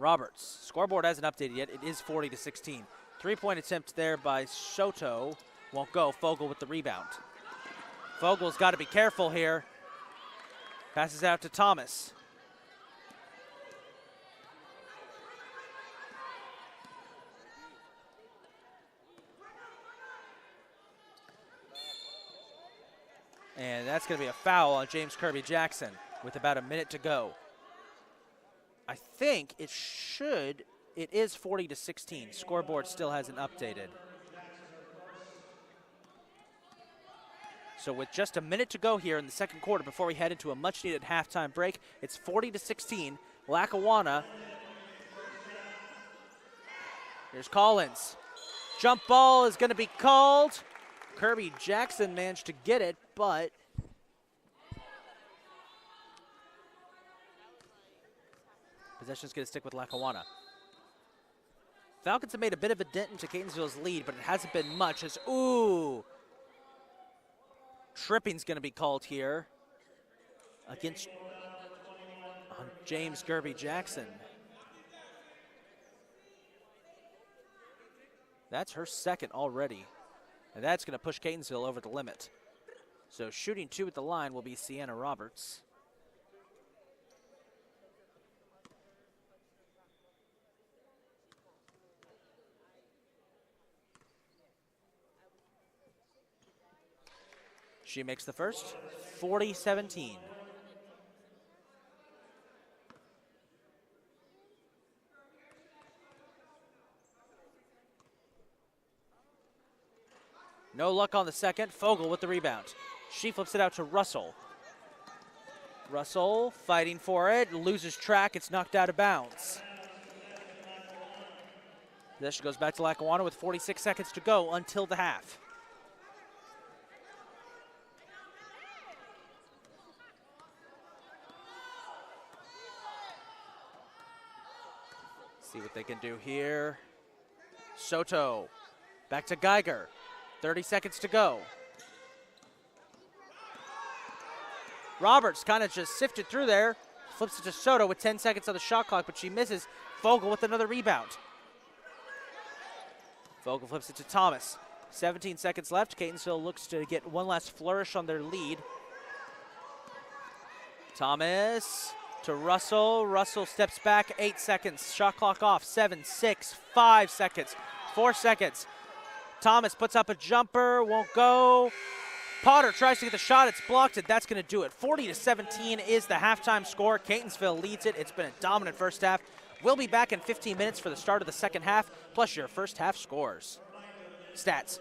Roberts, scoreboard hasn't updated yet. It is 40-16. Three-point attempt there by Soto. Won't go. Fogel with the rebound. Fogel's got to be careful here. Passes out to Thomas. And that's going to be a foul on James Kirby Jackson with about a minute to go. I think it is 40-16. Scoreboard still hasn't updated. So with just a minute to go here in the second quarter before we head into a much-needed halftime break, it's 40-16. Lackawanna. Here's Collins. Jump ball is going to be called. Kirby Jackson managed to get it, but possession's going to stick with Lackawanna. Falcons have made a bit of a dent into Catonsville's lead, but it hasn't been much as, ooh, tripping's going to be called here against on James Gerby Jackson. That's her second already, and that's going to push Catonsville over the limit. So shooting 2 at the line will be Sienna Roberts. She makes the first, 40-17. No luck on the second. Fogel with the rebound. She flips it out to Russell. Russell fighting for it, loses track, it's knocked out of bounds. Possession goes back to Lackawanna with 46 seconds to go until the half. See what they can do here. Soto, back to Geiger. 30 seconds to go. Roberts kind of just sifted through there. Flips it to Soto with 10 seconds on the shot clock, but she misses. Fogel with another rebound. Fogel flips it to Thomas. 17 seconds left. Catonsville looks to get one last flourish on their lead. Thomas to Russell. Russell steps back. 8 seconds. Shot clock off. 7, 6, 5 seconds. 4 seconds. Thomas puts up a jumper. Won't go. Potter tries to get the shot. It's blocked, and that's going to do it. 40-17 is the halftime score. Catonsville leads it. It's been a dominant first half. We'll be back in 15 minutes for the start of the second half, plus your first half scores. Stats.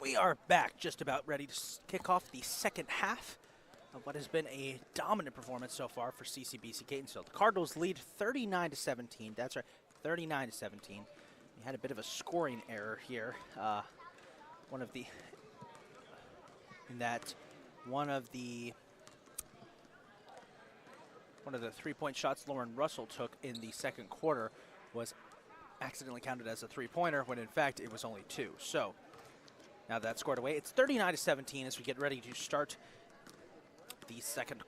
We are back, just about ready to kick off the second half of what has been a dominant performance so far for CCBC Catonsville. The Cardinals lead 39-17. That's right, 39-17. We had a bit of a scoring error here. One of the 3-point shots Lauren Russell took in the second quarter was accidentally counted as a three-pointer when in fact it was only 2. So now that's scored away. It's 39-17 as we get ready to start the second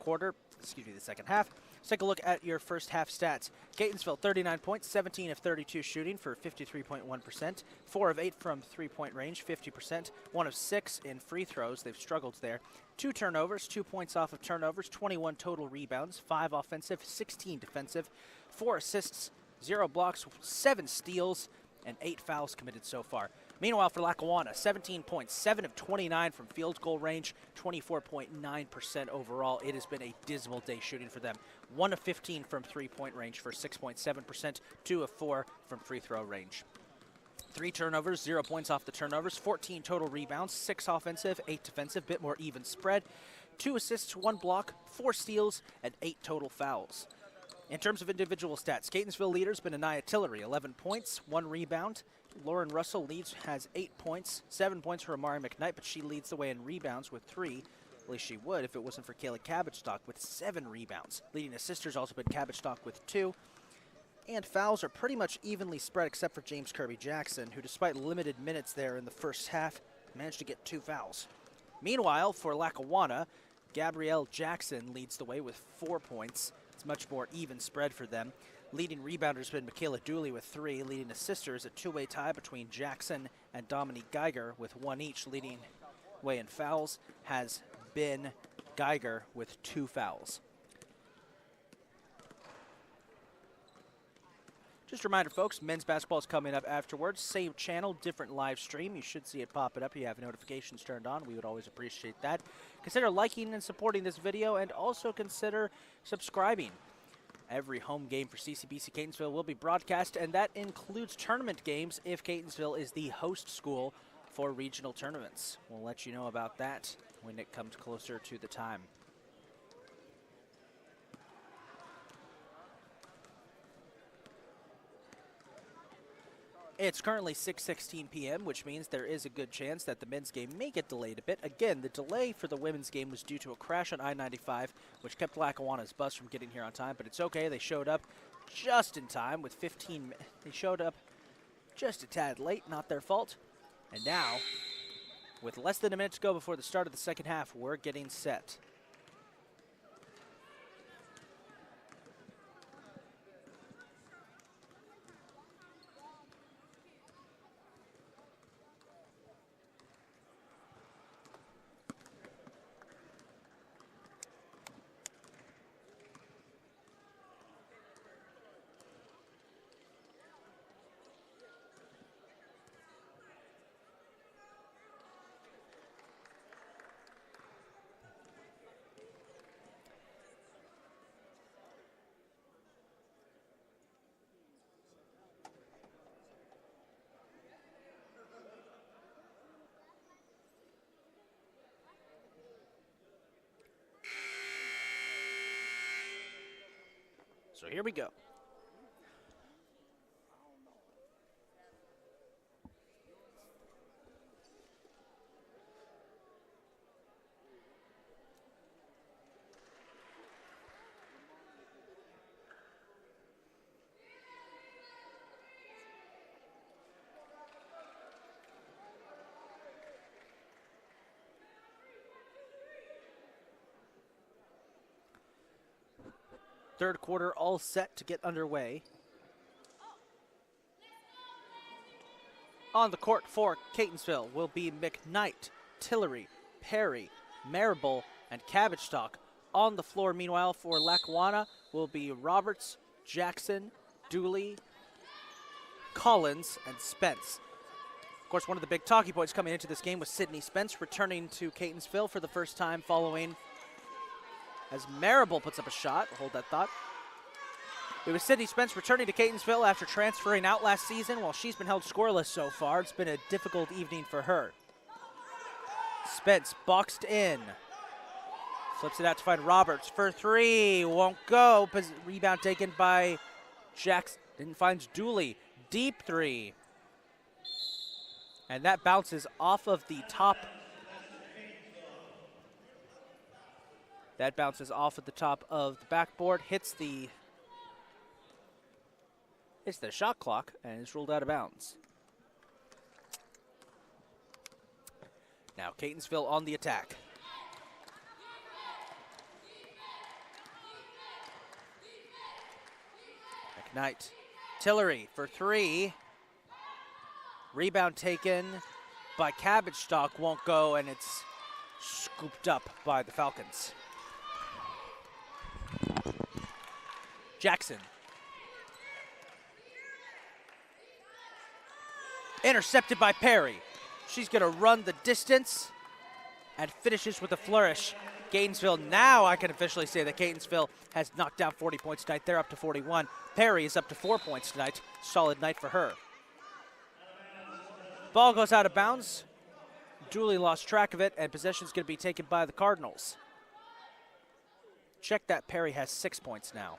half. Let's take a look at your first half stats. Catonsville, 39 points, 17 of 32 shooting for 53.1%, 4 of 8 from three-point range, 50%, 1 of 6 in free throws. They've struggled there. 2 turnovers, 2 points off of turnovers, 21 total rebounds, 5 offensive, 16 defensive, 4 assists, 0 blocks, 7 steals, and 8 fouls committed so far. Meanwhile, for Lackawanna, 17 points, 7 of 29 from field goal range, 24.9% overall. It has been a dismal day shooting for them. 1 of 15 from three-point range for 6.7%, 2 of 4 from free throw range. 3 turnovers, 0 points off the turnovers, 14 total rebounds, 6 offensive, 8 defensive, bit more even spread, 2 assists, 1 block, 4 steals, and 8 total fouls. In terms of individual stats, Catonsville leaders Benaniah Tillery, 11 points, 1 rebound. Lauren Russell has 8 points, 7 points for Amari McKnight, but she leads the way in rebounds with 3. At least she would if it wasn't for Kayla Cabbage-Stock with 7 rebounds. Leading assist has also been Cabbage-Stock with 2. And fouls are pretty much evenly spread except for James Kirby Jackson, who despite limited minutes there in the first half, managed to get 2 fouls. Meanwhile, for Lackawanna, Gabrielle Jackson leads the way with 4 points. It's much more even spread for them. Leading rebounder has been Michaela Dooley with 3. Leading assister is a 2-way tie between Jackson and Dominique Geiger with 1 each. Leading way in fouls has been Geiger with 2 fouls. Just a reminder, folks, men's basketball is coming up afterwards. Same channel, different live stream. You should see it popping up. You have notifications turned on. We would always appreciate that. Consider liking and supporting this video, and also consider subscribing. Every home game for CCBC Catonsville will be broadcast, and that includes tournament games if Catonsville is the host school for regional tournaments. We'll let you know about that when it comes closer to the time. It's currently 6:16 p.m., which means there is a good chance that the men's game may get delayed a bit. Again, the delay for the women's game was due to a crash on I-95, which kept Lackawanna's bus from getting here on time, but it's okay. They showed up just in time with 15 minutes. They showed up just a tad late, not their fault. And now, with less than a minute to go before the start of the second half, we're getting set. So here we go. Third quarter all set to get underway. On the court for Catonsville will be McKnight, Tillery, Perry, Marable, and Cabbage-Stock. On the floor, meanwhile, for Lackawanna will be Roberts, Jackson, Dooley, Collins, and Spence. Of course, one of the big talking points coming into this game was Sydney Spence returning to Catonsville for the first time following as Marable puts up a shot. Hold that thought. It was Sydney Spence returning to Catonsville after transferring out last season. While she's been held scoreless so far, it's been a difficult evening for her. Spence boxed in. Flips it out to find Roberts for three. Won't go. Rebound taken by Jackson. Finds Dooley. Deep three. And that bounces off of the top. That bounces off at the top of the backboard. Hits the shot clock and is ruled out of bounds. Now Catonsville on the attack. McKnight. Tillery for three. Rebound taken by Cabbage Stalk. Won't go, and it's scooped up by the Falcons. Jackson. Intercepted by Perry. She's going to run the distance and finishes with a flourish. Catonsville, now I can officially say that Catonsville has knocked down 40 points tonight. They're up to 41. Perry is up to 4 points tonight. Solid night for her. Ball goes out of bounds. Dooley lost track of it, and possession is going to be taken by the Cardinals. Check that, Perry has 6 points now.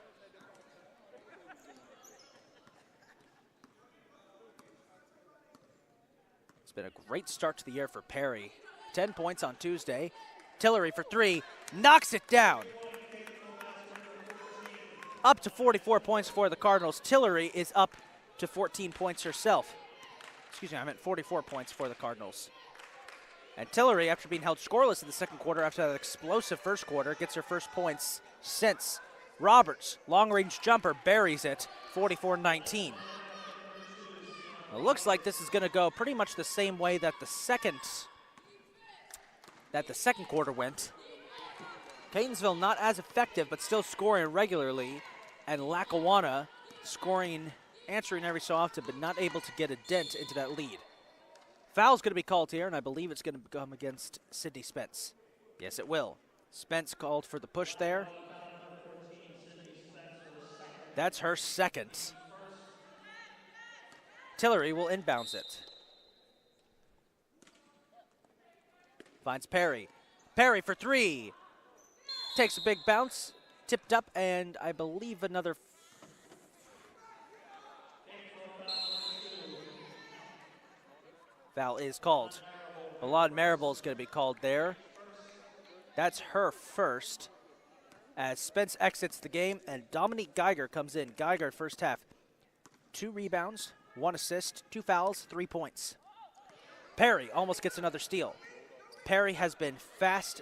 It's been a great start to the year for Perry. 10 points on Tuesday. Tillery for three, knocks it down. Up to 44 points for the Cardinals. Tillery is up to 14 points herself. Excuse me, I meant 44 points for the Cardinals. And Tillery, after being held scoreless in the second quarter after that explosive first quarter, gets her first points since. Roberts, long-range jumper, buries it, 44-19. It looks like this is going to go pretty much the same way that the second quarter went. Catonsville not as effective, but still scoring regularly, and Lackawanna scoring, answering every so often, but not able to get a dent into that lead. Foul's going to be called here, and I believe it's going to come against Sydney Spence. Yes, it will. Spence called for the push there. That's her second. Tillery will inbounds it. Finds Perry. Perry for three. Takes a big bounce. Tipped up, and I believe another. Foul is called. Milan Marable is going to be called there. That's her first. As Spence exits the game, and Dominique Geiger comes in. Geiger, first half. 2 rebounds, 1 assist, 2 fouls, 3 points. Perry almost gets another steal. Perry has been fast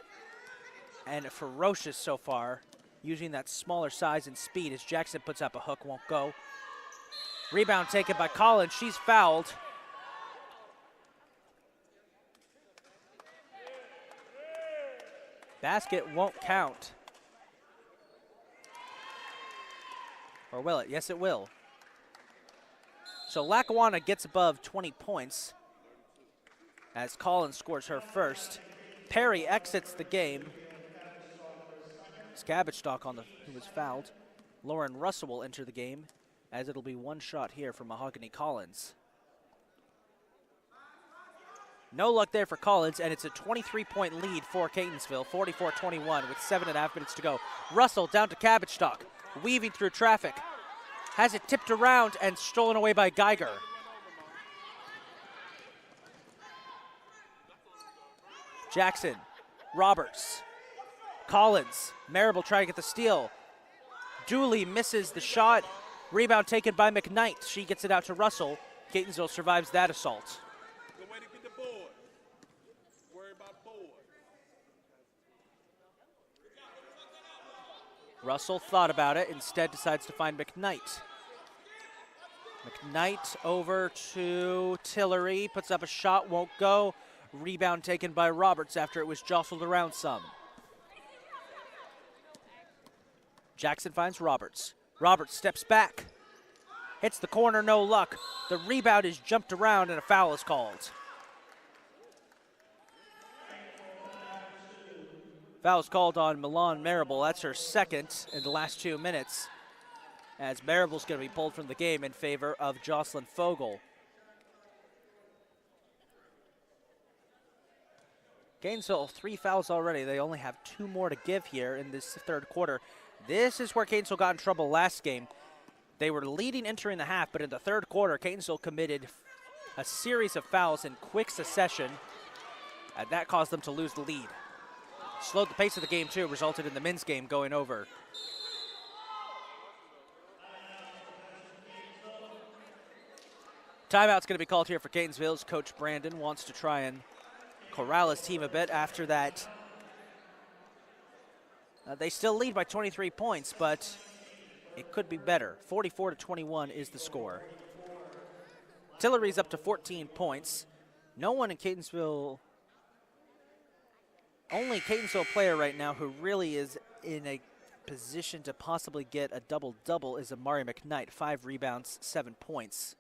and ferocious so far, using that smaller size and speed as Jackson puts up a hook, won't go. Rebound taken by Collins. She's fouled. Basket won't count. Or will it? Yes, it will. So Lackawanna gets above 20 points as Collins scores her first. Perry exits the game. It's Cabbage Stalk who was fouled. Lauren Russell will enter the game, as it'll be one shot here for Mahogany Collins. No luck there for Collins, and it's a 23-point lead for Catonsville, 44-21 with 7.5 minutes to go. Russell down to Cabbage Stalk, weaving through traffic. Has it tipped around and stolen away by Geiger. Jackson, Roberts, Collins, Marable trying to get the steal. Dooley misses the shot. Rebound taken by McKnight. She gets it out to Russell. Catonsville survives that assault. Good way to get the board. Worry about board. Russell thought about it, instead decides to find McKnight. McKnight over to Tillery, puts up a shot, won't go. Rebound taken by Roberts after it was jostled around some. Jackson finds Roberts. Roberts steps back. Hits the corner, no luck. The rebound is jumped around and a foul is called. Foul is called on Milan Marable. That's her second in the last 2 minutes, as Marable's going to be pulled from the game in favor of Jocelyn Fogel. Gainesville, 3 fouls already. They only have 2 more to give here in this third quarter. This is where Catonsville got in trouble last game. They were leading entering the half, but in the third quarter, Catonsville committed a series of fouls in quick succession, and that caused them to lose the lead. Slowed the pace of the game, too, resulted in the men's game going over. Timeout's going to be called here for Catonsville's Coach Brandon wants to try and corral his team a bit after that. They still lead by 23 points, but it could be better. 44-21 is the score. Tillery's up to 14 points. No one in Catonsville, only Catonsville player right now who really is in a position to possibly get a double-double is Amari McKnight. 5 rebounds, 7 points.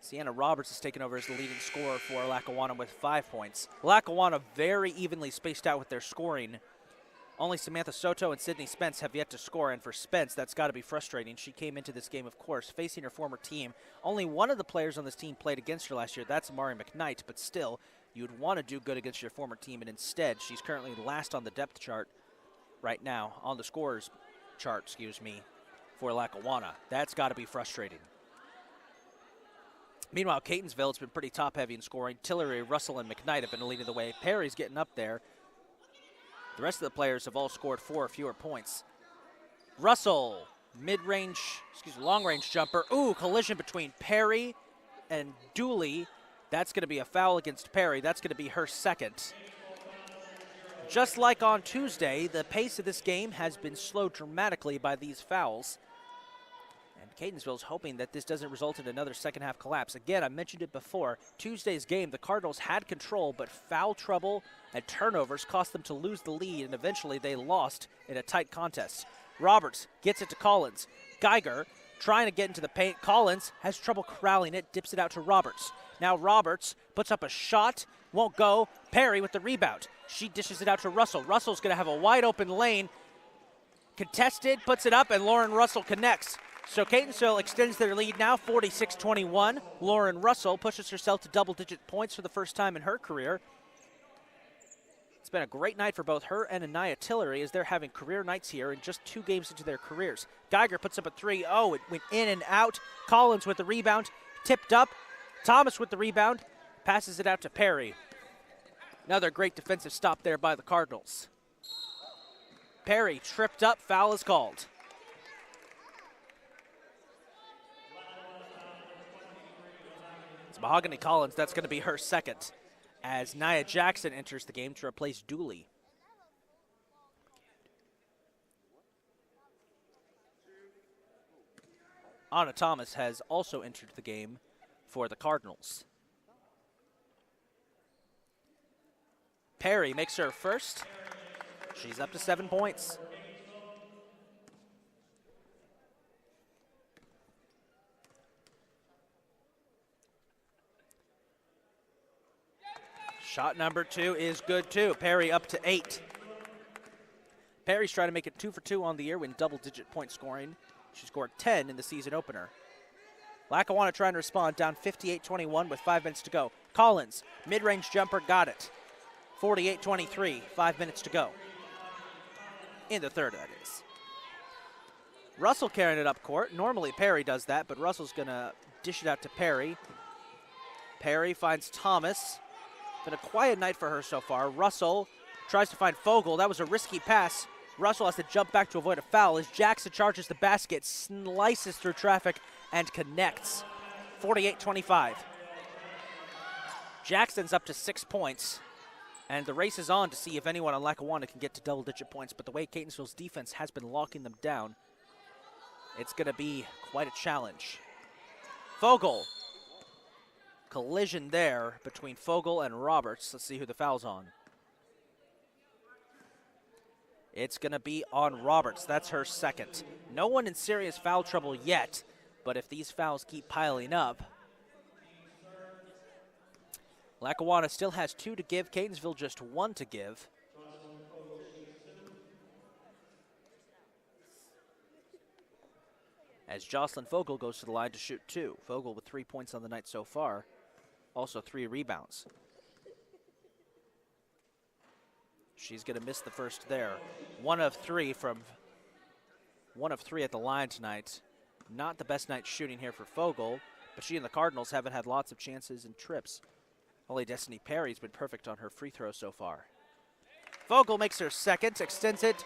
Sienna Roberts has taken over as the leading scorer for Lackawanna with 5 points. Lackawanna very evenly spaced out with their scoring. Only Samantha Soto and Sydney Spence have yet to score, and for Spence, that's got to be frustrating. She came into this game, of course, facing her former team. Only one of the players on this team played against her last year. That's Amari McKnight, but still, you'd want to do good against your former team, and instead, she's currently last on the depth chart right now, on the scorers chart, excuse me, for Lackawanna. That's got to be frustrating. Meanwhile, Catonsville, it's been pretty top-heavy in scoring. Tillery, Russell, and McKnight have been leading the way. Perry's getting up there. The rest of the players have all scored 4 or fewer points. Russell, long-range jumper. Ooh, collision between Perry and Dooley. That's going to be a foul against Perry. That's going to be her second. Just like on Tuesday, the pace of this game has been slowed dramatically by these fouls. And Catonsville's hoping that this doesn't result in another second-half collapse. Again, I mentioned it before. Tuesday's game, the Cardinals had control, but foul trouble and turnovers cost them to lose the lead, and eventually they lost in a tight contest. Roberts gets it to Collins. Geiger trying to get into the paint. Collins has trouble corralling it, dips it out to Roberts. Now Roberts puts up a shot, won't go. Perry with the rebound. She dishes it out to Russell. Russell's going to have a wide-open lane. Contested, puts it up, and Lauren Russell connects. So Catonsville extends their lead now, 46-21. Lauren Russell pushes herself to double-digit points for the first time in her career. It's been a great night for both her and Anaya Tillery as they're having career nights here in just 2 games into their careers. Geiger puts up a 3. Oh, it went in and out. Collins with the rebound, tipped up. Thomas with the rebound, passes it out to Perry. Another great defensive stop there by the Cardinals. Perry tripped up, foul is called. Mahogany Collins, that's going to be her second, as Nia Jackson enters the game to replace Dooley. Anna Thomas has also entered the game for the Cardinals. Perry makes her first. She's up to 7 points. Shot number 2 is good too. Perry up to 8. Perry's trying to make it 2 for 2 on the year with double-digit point scoring. She scored 10 in the season opener. Lackawanna trying to respond, down 58-21 with 5 minutes to go. Collins, mid-range jumper, got it. 48-23, 5 minutes to go. In the third, that is. Russell carrying it up court. Normally Perry does that, but Russell's going to dish it out to Perry. Perry finds Thomas. Been a quiet night for her so far. Russell tries to find Fogel. That was a risky pass. Russell has to jump back to avoid a foul as Jackson charges the basket, slices through traffic, and connects. 48-25. Jackson's up to 6 points, and the race is on to see if anyone on Lackawanna can get to double-digit points, but the way Catonsville's defense has been locking them down, it's going to be quite a challenge. Fogel. Collision there between Fogel and Roberts. Let's see who the foul's on. It's going to be on Roberts. That's her second. No one in serious foul trouble yet, but if these fouls keep piling up, Lackawanna still has 2 to give. Catonsville just 1 to give. as Jocelyn Fogel goes to the line to shoot 2. Fogel with 3 points on the night so far, also 3 rebounds. She's going to miss the first there. 1 of 3 at the line tonight. Not the best night shooting here for Fogel, but she and the Cardinals haven't had lots of chances and trips. Only Destiny Perry's been perfect on her free throw so far. Fogel makes her second, extends it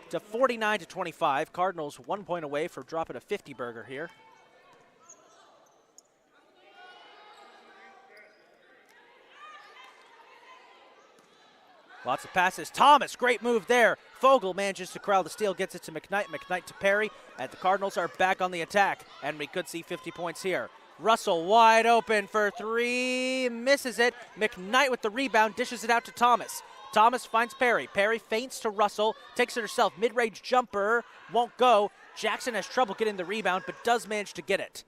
to 49-25. Cardinals 1 point away from dropping a 50-burger here. Lots of passes. Thomas, great move there. Fogel manages to corral the steal, gets it to McKnight. McKnight to Perry, and the Cardinals are back on the attack, and we could see 50 points here. Russell wide open for 3, misses it. McKnight with the rebound, dishes it out to Thomas. Thomas finds Perry. Perry feints to Russell, takes it herself. Mid-range jumper, won't go. Jackson has trouble getting the rebound, but does manage to get it.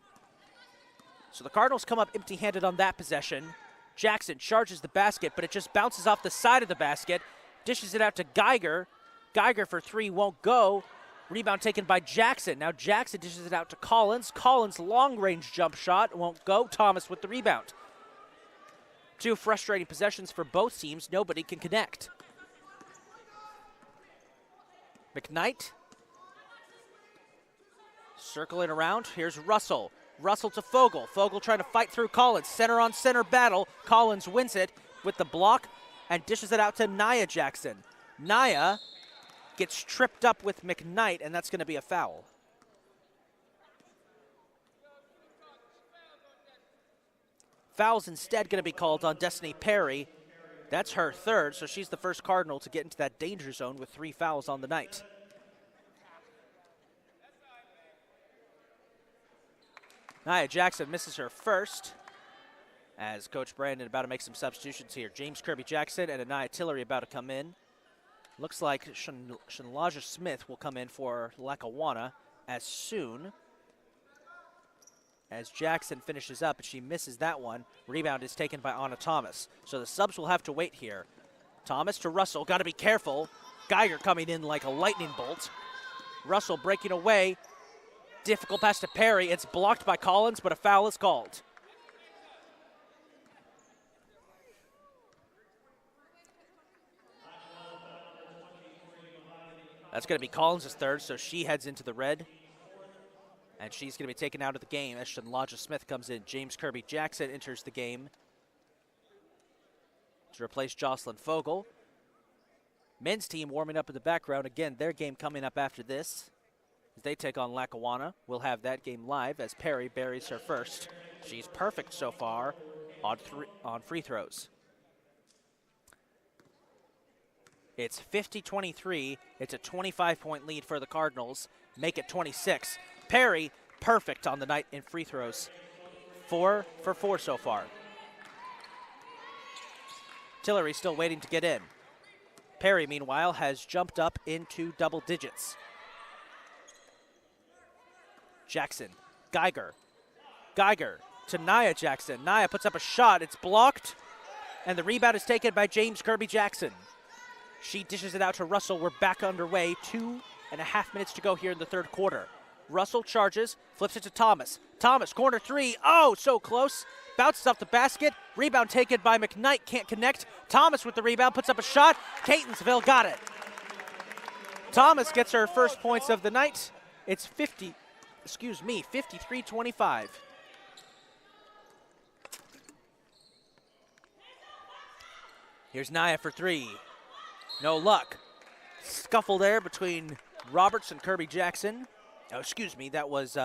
So the Cardinals come up empty-handed on that possession. Jackson charges the basket, but it just bounces off the side of the basket. Dishes it out to Geiger. Geiger for 3 won't go. Rebound taken by Jackson. Now Jackson dishes it out to Collins. Collins long-range jump shot won't go. Thomas with the rebound. 2 frustrating possessions for both teams. Nobody can connect. McKnight. Circling around. Here's Russell. Russell to Fogel. Fogel trying to fight through Collins. Center on center battle. Collins wins it with the block and dishes it out to Nia Jackson. Nia gets tripped up with McKnight, and that's going to be a foul. Foul's instead going to be called on Destiny Perry. That's her 3rd, so she's the first Cardinal to get into that danger zone with 3 fouls on the night. Nia Jackson misses her first, as Coach Brandon about to make some substitutions here. James Kirby Jackson and Anaya Tillery about to come in. Looks like Shanlaja Smith will come in for Lackawanna as soon as Jackson finishes up, and she misses that one. Rebound is taken by Anna Thomas. So the subs will have to wait here. Thomas to Russell, got to be careful. Geiger coming in like a lightning bolt. Russell breaking away. Difficult pass to Perry. It's blocked by Collins, but a foul is called. That's going to be Collins' 3rd, so she heads into the red. And she's going to be taken out of the game as Shanlaja Smith comes in. James Kirby Jackson enters the game to replace Jocelyn Fogel. Men's team warming up in the background. Again, their game coming up after this. As they take on Lackawanna. We'll have that game live as Perry buries her first. She's perfect so far on free throws. It's 50-23. It's a 25-point lead for the Cardinals. Make it 26. Perry, perfect on the night in free throws. 4 for 4 so far. Tillery still waiting to get in. Perry, meanwhile, has jumped up into double digits. Jackson, Geiger. Geiger to Nia Jackson. Nia puts up a shot. It's blocked, and the rebound is taken by James Kirby Jackson. She dishes it out to Russell. We're back underway. 2.5 minutes to go here in the 3rd quarter. Russell charges, flips it to Thomas. Thomas, corner 3. Oh, so close. Bounces off the basket. Rebound taken by McKnight. Can't connect. Thomas with the rebound, puts up a shot. Catonsville got it. Thomas gets her first points of the night. It's 53-25. Here's Nia for 3. No luck. Scuffle there between Roberts and Kirby Jackson. Oh, excuse me, that was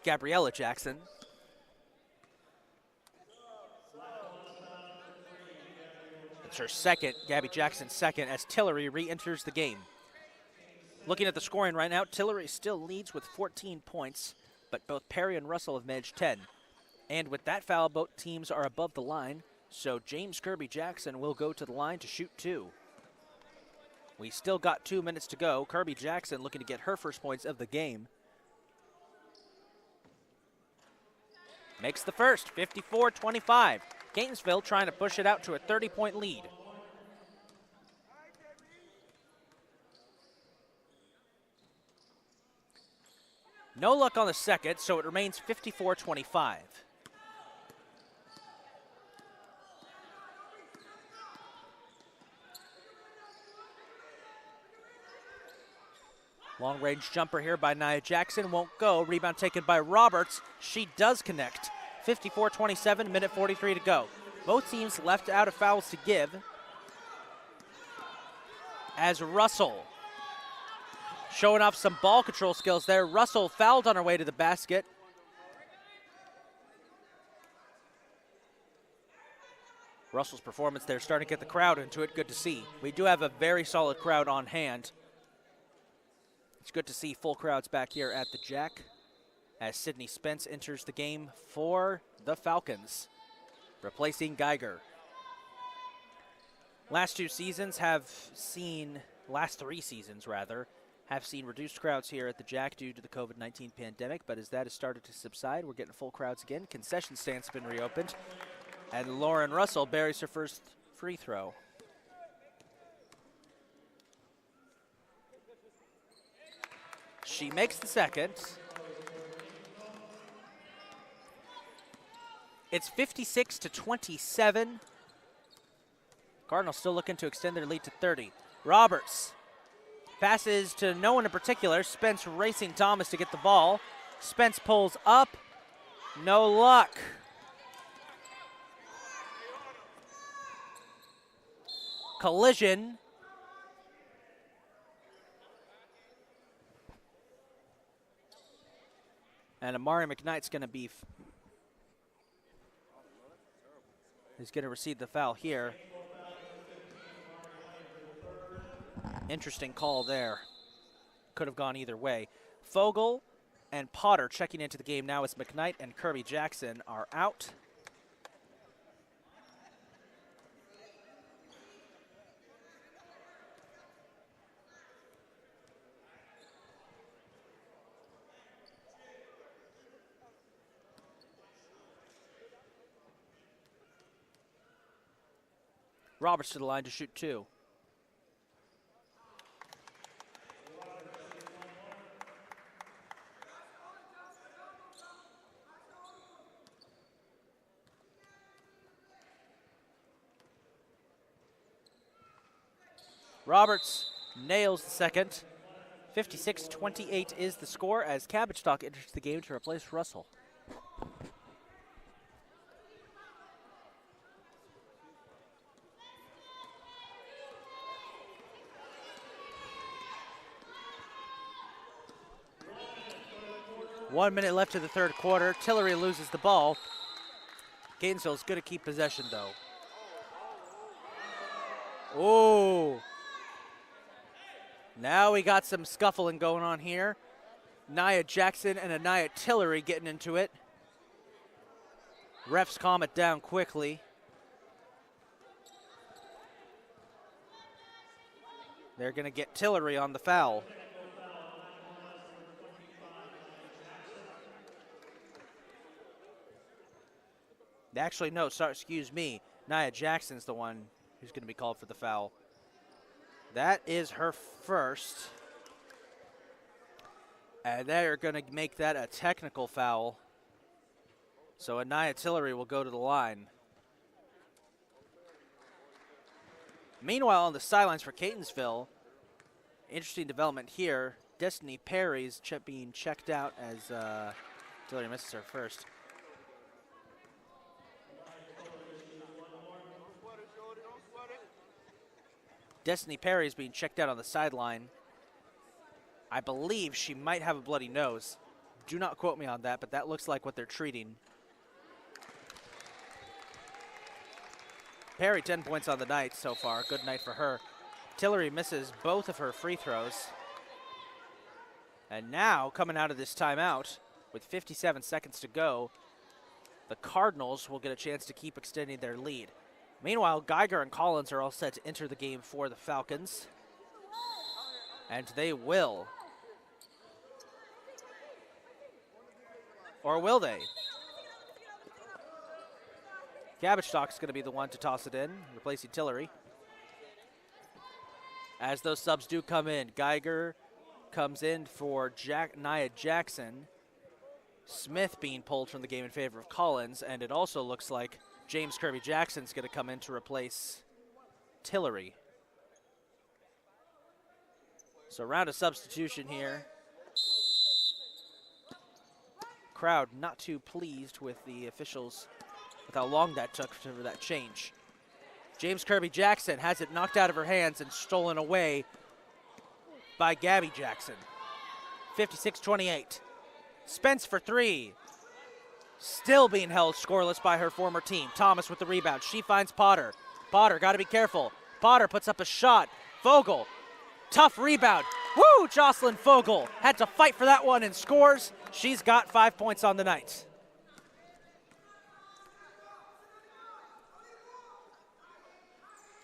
Gabriella Jackson. It's her second, Gabby Jackson's second, as Tillery re-enters the game. Looking at the scoring right now, Tillery still leads with 14 points, but both Perry and Russell have managed 10. And with that foul, both teams are above the line, so James Kirby Jackson will go to the line to shoot 2. We still got 2 minutes to go. Kirby Jackson looking to get her first points of the game. Makes the first, 54-25. Catonsville trying to push it out to a 30-point lead. No luck on the second, so it remains 54-25. Long-range jumper here by Nia Jackson. Won't go. Rebound taken by Roberts. She does connect. 54-27, minute 43 to go. Both teams left out of fouls to give. As Russell showing off some ball control skills there. Russell fouled on her way to the basket. Russell's performance there starting to get the crowd into it. Good to see. We do have a very solid crowd on hand. It's good to see full crowds back here at the Jack as Sydney Spence enters the game for the Falcons, replacing Geiger. Last three seasons have seen reduced crowds here at the Jack due to the COVID-19 pandemic, but as that has started to subside, we're getting full crowds again. Concession stands have been reopened, and Lauren Russell buries her first free throw. She makes the second. It's 56-27. Cardinals still looking to extend their lead to 30. Roberts passes to no one in particular. Spence racing Thomas to get the ball. Spence pulls up. No luck. Collision. And Amari McKnight's going to be he's going to receive the foul here. Interesting call there. Could have gone either way. Fogel and Potter checking into the game now as McKnight and Kirby Jackson are out. Roberts to the line to shoot two. Roberts nails the second. 56-28 is the score as Cabbage Stalk enters the game to replace Russell. One minute left to the third quarter. Tillery loses the ball. Gainesville's good to keep possession, though. Oh. Now we got some scuffling going on here. Nia Jackson and Anaya Tillery getting into it. Refs calm it down quickly. They're going to get Tillery on the foul. Actually, no, sorry, excuse me. Nia Jackson's the one who's going to be called for the foul. That is her first. And they're going to make that a technical foul. So Anaya Tillery will go to the line. Meanwhile, on the sidelines for Catonsville, interesting development here. Destiny Perry's being checked out as Tillery misses her first. Destiny Perry is being checked out on the sideline. I believe she might have a bloody nose. Do not quote me on that, but that looks like what they're treating. Perry, 10 points on the night so far. Good night for her. Tillery misses both of her free throws. And now, coming out of this timeout, with 57 seconds to go, the Cardinals will get a chance to keep extending their lead. Meanwhile, Geiger and Collins are all set to enter the game for the Falcons. And they will. Or will they? Cabbage Stalk's going to be the one to toss it in, replacing Tillery. As those subs do come in, Geiger comes in for Nia Jackson. Smith being pulled from the game in favor of Collins, and it also looks like James Kirby Jackson's going to come in to replace Tillery. So round of substitution here. Crowd not too pleased with the officials, with how long that took for that change. James Kirby Jackson has it knocked out of her hands and stolen away by Gabby Jackson. 56-28. Spence for three. Still being held scoreless by her former team. Thomas with the rebound. She finds Potter. Potter got to be careful. Potter puts up a shot. Vogel, tough rebound. Woo! Jocelyn Vogel had to fight for that one and scores. She's got 5 points on the night.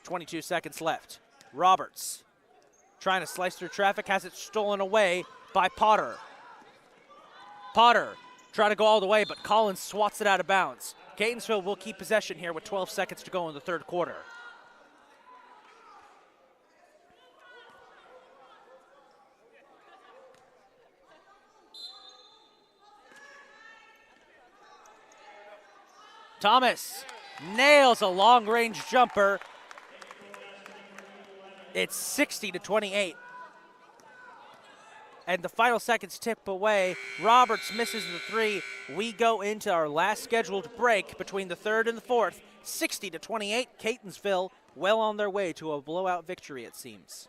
.22 seconds left. Roberts trying to slice through traffic, has it stolen away by Potter. Potter trying to go all the way, but Collins swats it out of bounds. Catonsville will keep possession here with 12 seconds to go in the third quarter. Thomas nails a long-range jumper. It's 60-28. And the final seconds tip away. Roberts misses the three. We go into our last scheduled break between the third and the fourth. 60-28. Catonsville well on their way to a blowout victory, it seems.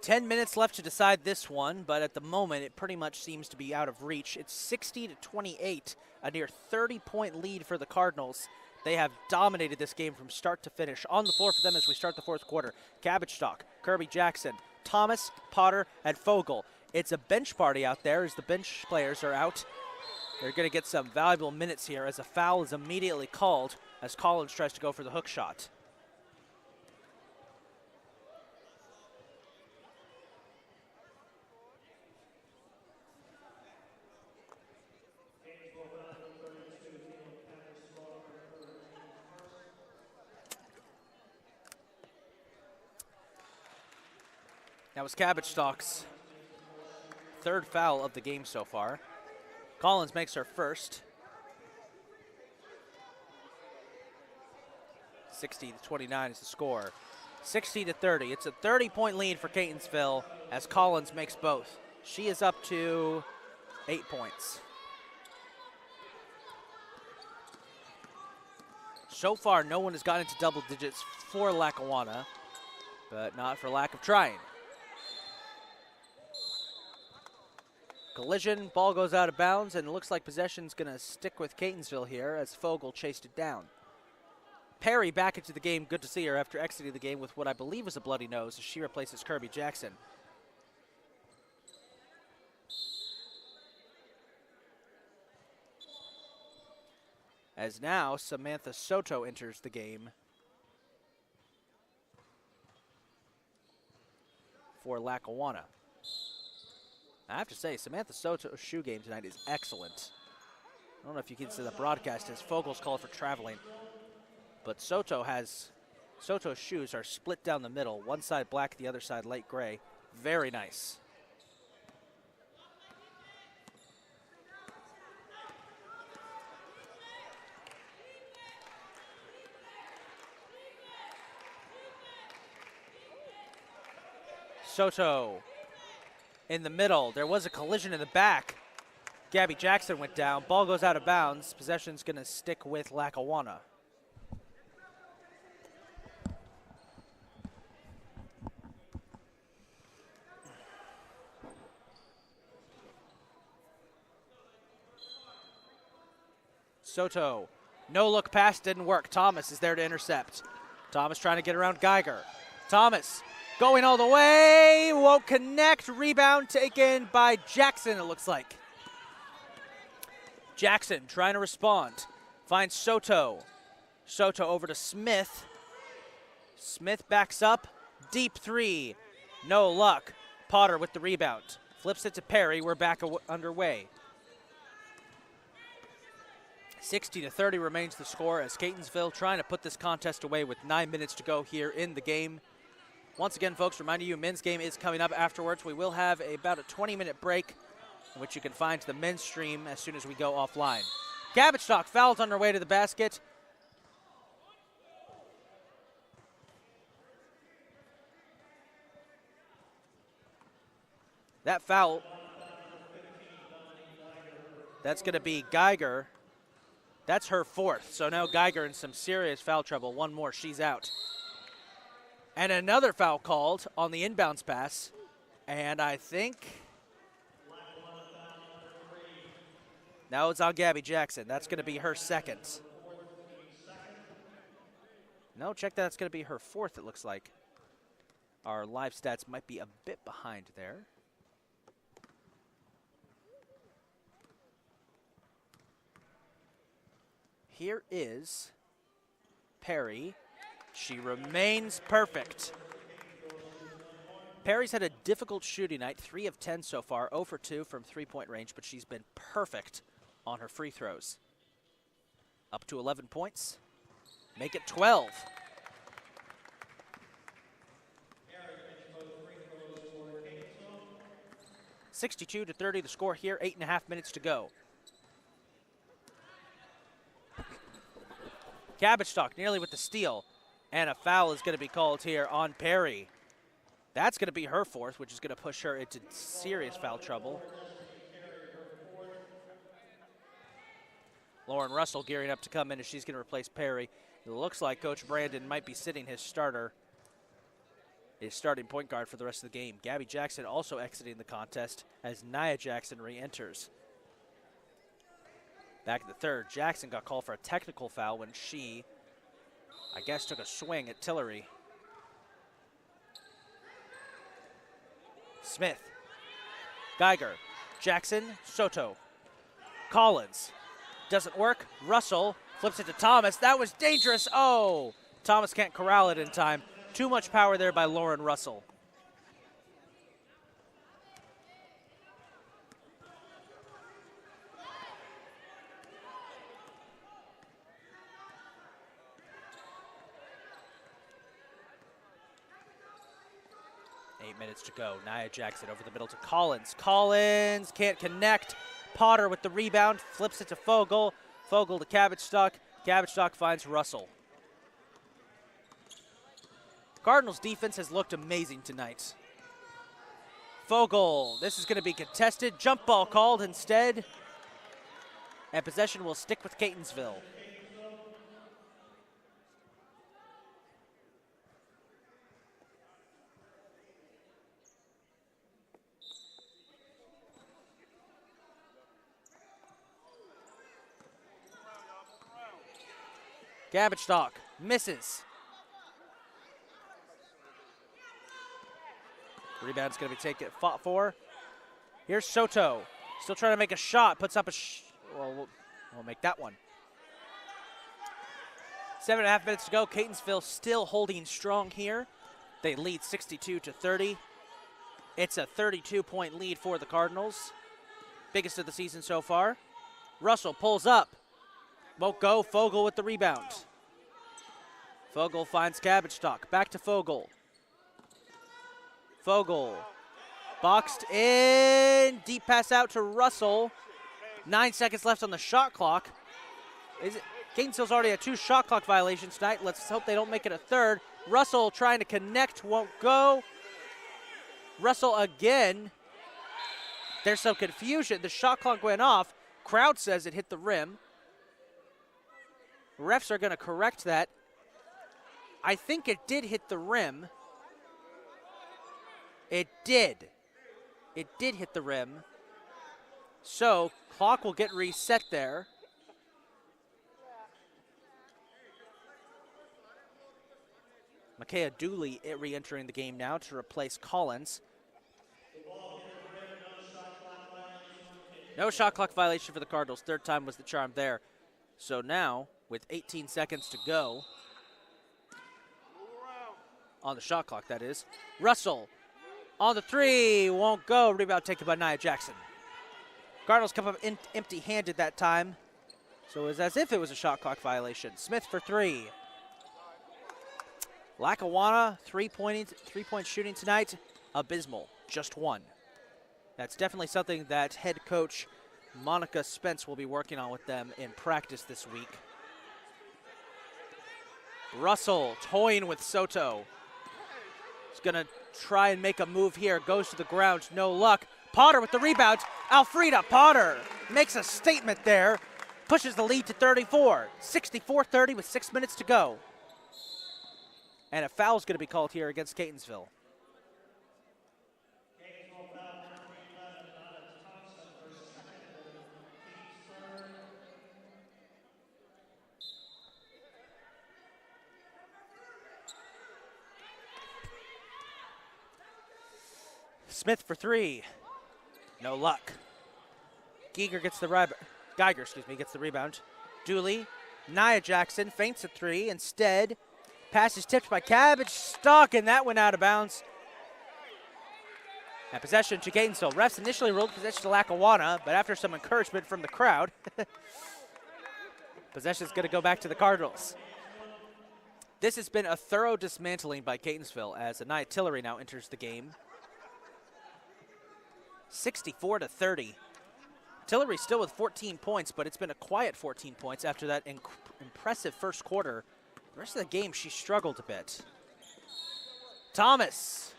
Ten minutes left to decide this one, but at the moment it pretty much seems to be out of reach. It's 60-28, a near 30-point lead for the Cardinals. They have dominated this game from start to finish. On the floor for them as we start the fourth quarter. Cabbage Stock, Kirby Jackson, Thomas, Potter, and Vogel. It's a bench party out there as the bench players are out. They're going to get some valuable minutes here as a foul is immediately called as Collins tries to go for the hook shot. That was Cabbage Stock's third foul of the game so far. Collins makes her first. 60-29 is the score. 60-30. It's a 30-point lead for Catonsville as Collins makes both. She is up to 8 points. So far, no one has gotten into double digits for Lackawanna, but not for lack of trying. Collision, ball goes out of bounds, and it looks like possession's going to stick with Catonsville here as Vogel chased it down. Perry back into the game. Good to see her after exiting the game with what I believe was a bloody nose as she replaces Kirby Jackson. As now Samantha Soto enters the game for Lackawanna. I have to say, Samantha Soto's shoe game tonight is excellent. I don't know if you can see the broadcast as Vogel's called for traveling, but Soto's shoes are split down the middle. One side black, the other side light gray. Very nice. Soto in the middle. There was a collision in the back. Gabby Jackson went down. Ball goes out of bounds. Possession's going to stick with Lackawanna. Soto, no look pass, didn't work. Thomas is there to intercept. Thomas trying to get around Geiger. Thomas going all the way, won't connect. Rebound taken by Jackson, it looks like. Jackson trying to respond. Finds Soto. Soto over to Smith. Smith backs up. Deep three. No luck. Potter with the rebound. Flips it to Perry. We're back underway. 60-30 remains the score as Catonsville trying to put this contest away with 9 minutes to go here in the game. Once again, folks, reminding you, men's game is coming up afterwards. We will have about a 20-minute break, in which you can find the men's stream as soon as we go offline. Cabbage Stock fouls on their way to the basket. That foul, that's going to be Geiger. That's her fourth, so now Geiger in some serious foul trouble. One more, she's out. And another foul called on the inbounds pass, and I think now it's on Gabby Jackson. That's going to be her second. No, check that. That's going to be her fourth, it looks like. Our live stats might be a bit behind there. Here is Perry. She remains perfect. Perry's had a difficult shooting night, 3 of 10 so far, 0 for 2 from three-point range, but she's been perfect on her free throws. Up to 11 points. Make it 12. (62-30) the score here, 8.5 minutes to go. Cabbage Stock nearly with the steal, and a foul is going to be called here on Perry. That's going to be her fourth, which is going to push her into serious foul trouble. Lauren Russell gearing up to come in as she's going to replace Perry. It looks like Coach Brandon might be sitting his starting point guard for the rest of the game. Gabby Jackson also exiting the contest as Nia Jackson re-enters. Back in the third, Jackson got called for a technical foul when she, I guess, took a swing at Tillery. Smith, Geiger, Jackson, Soto, Collins. Doesn't work. Russell flips it to Thomas. That was dangerous. Oh, Thomas can't corral it in time. Too much power there by Lauren Russell. Minutes to go. Nia Jackson over the middle to Collins. Collins can't connect. Potter with the rebound, flips it to Fogel. Fogel to Cabbage Stock. Cabbage Stock finds Russell. Cardinals defense has looked amazing tonight. Fogel, this is going to be contested. Jump ball called instead. And possession will stick with Catonsville. Cabbage Stock misses. Rebound's going to be fought for. Here's Soto. Still trying to make a shot. Puts up a we'll make that one. 7.5 minutes to go. Catonsville still holding strong here. They lead 62-30. It's a 32-point lead for the Cardinals. Biggest of the season so far. Russell pulls up. Won't go. Fogel with the rebound. Fogel finds Cabbage Stock. Back to Fogel. Fogel boxed in. Deep pass out to Russell. 9 seconds left on the shot clock. Catonsville's already had 2 shot clock violations tonight. Let's hope they don't make it a third. Russell trying to connect. Won't go. Russell again. There's some confusion. The shot clock went off. Crowd says it hit the rim. Refs are going to correct that. I think it did hit the rim. It did. It did hit the rim. So, clock will get reset there. Makaya Dooley re-entering the game now to replace Collins. No shot clock violation for the Cardinals. Third time was the charm there. So now, with 18 seconds to go, on the shot clock that is, Russell on the three, won't go. Rebound taken by Nia Jackson. Cardinals come up empty-handed that time. So it was as if it was a shot clock violation. Smith for three. Lackawanna, three-point shooting tonight, abysmal, just one. That's definitely something that head coach Monica Spence will be working on with them in practice this week. Russell toying with Soto. He's gonna try and make a move here, goes to the ground, no luck. Potter with the rebound. Alfreda Potter makes a statement there, pushes the lead to 34. 64-30 with 6 minutes to go. And a foul's going to be called here against Catonsville. Smith for three. No luck. Geiger gets the rebound. Geiger, gets the rebound. Dooley, Nia Jackson feints a three. Instead, pass is tipped by Cabbage Stock, and that went out of bounds. And possession to Catonsville. Refs initially ruled possession to Lackawanna, but after some encouragement from the crowd, possession is going to go back to the Cardinals. This has been a thorough dismantling by Catonsville as Anaya Tillery now enters the game. 64-30. Tillery still with 14 points, but it's been a quiet 14 points after that impressive first quarter. The rest of the game, she struggled a bit. Thomas.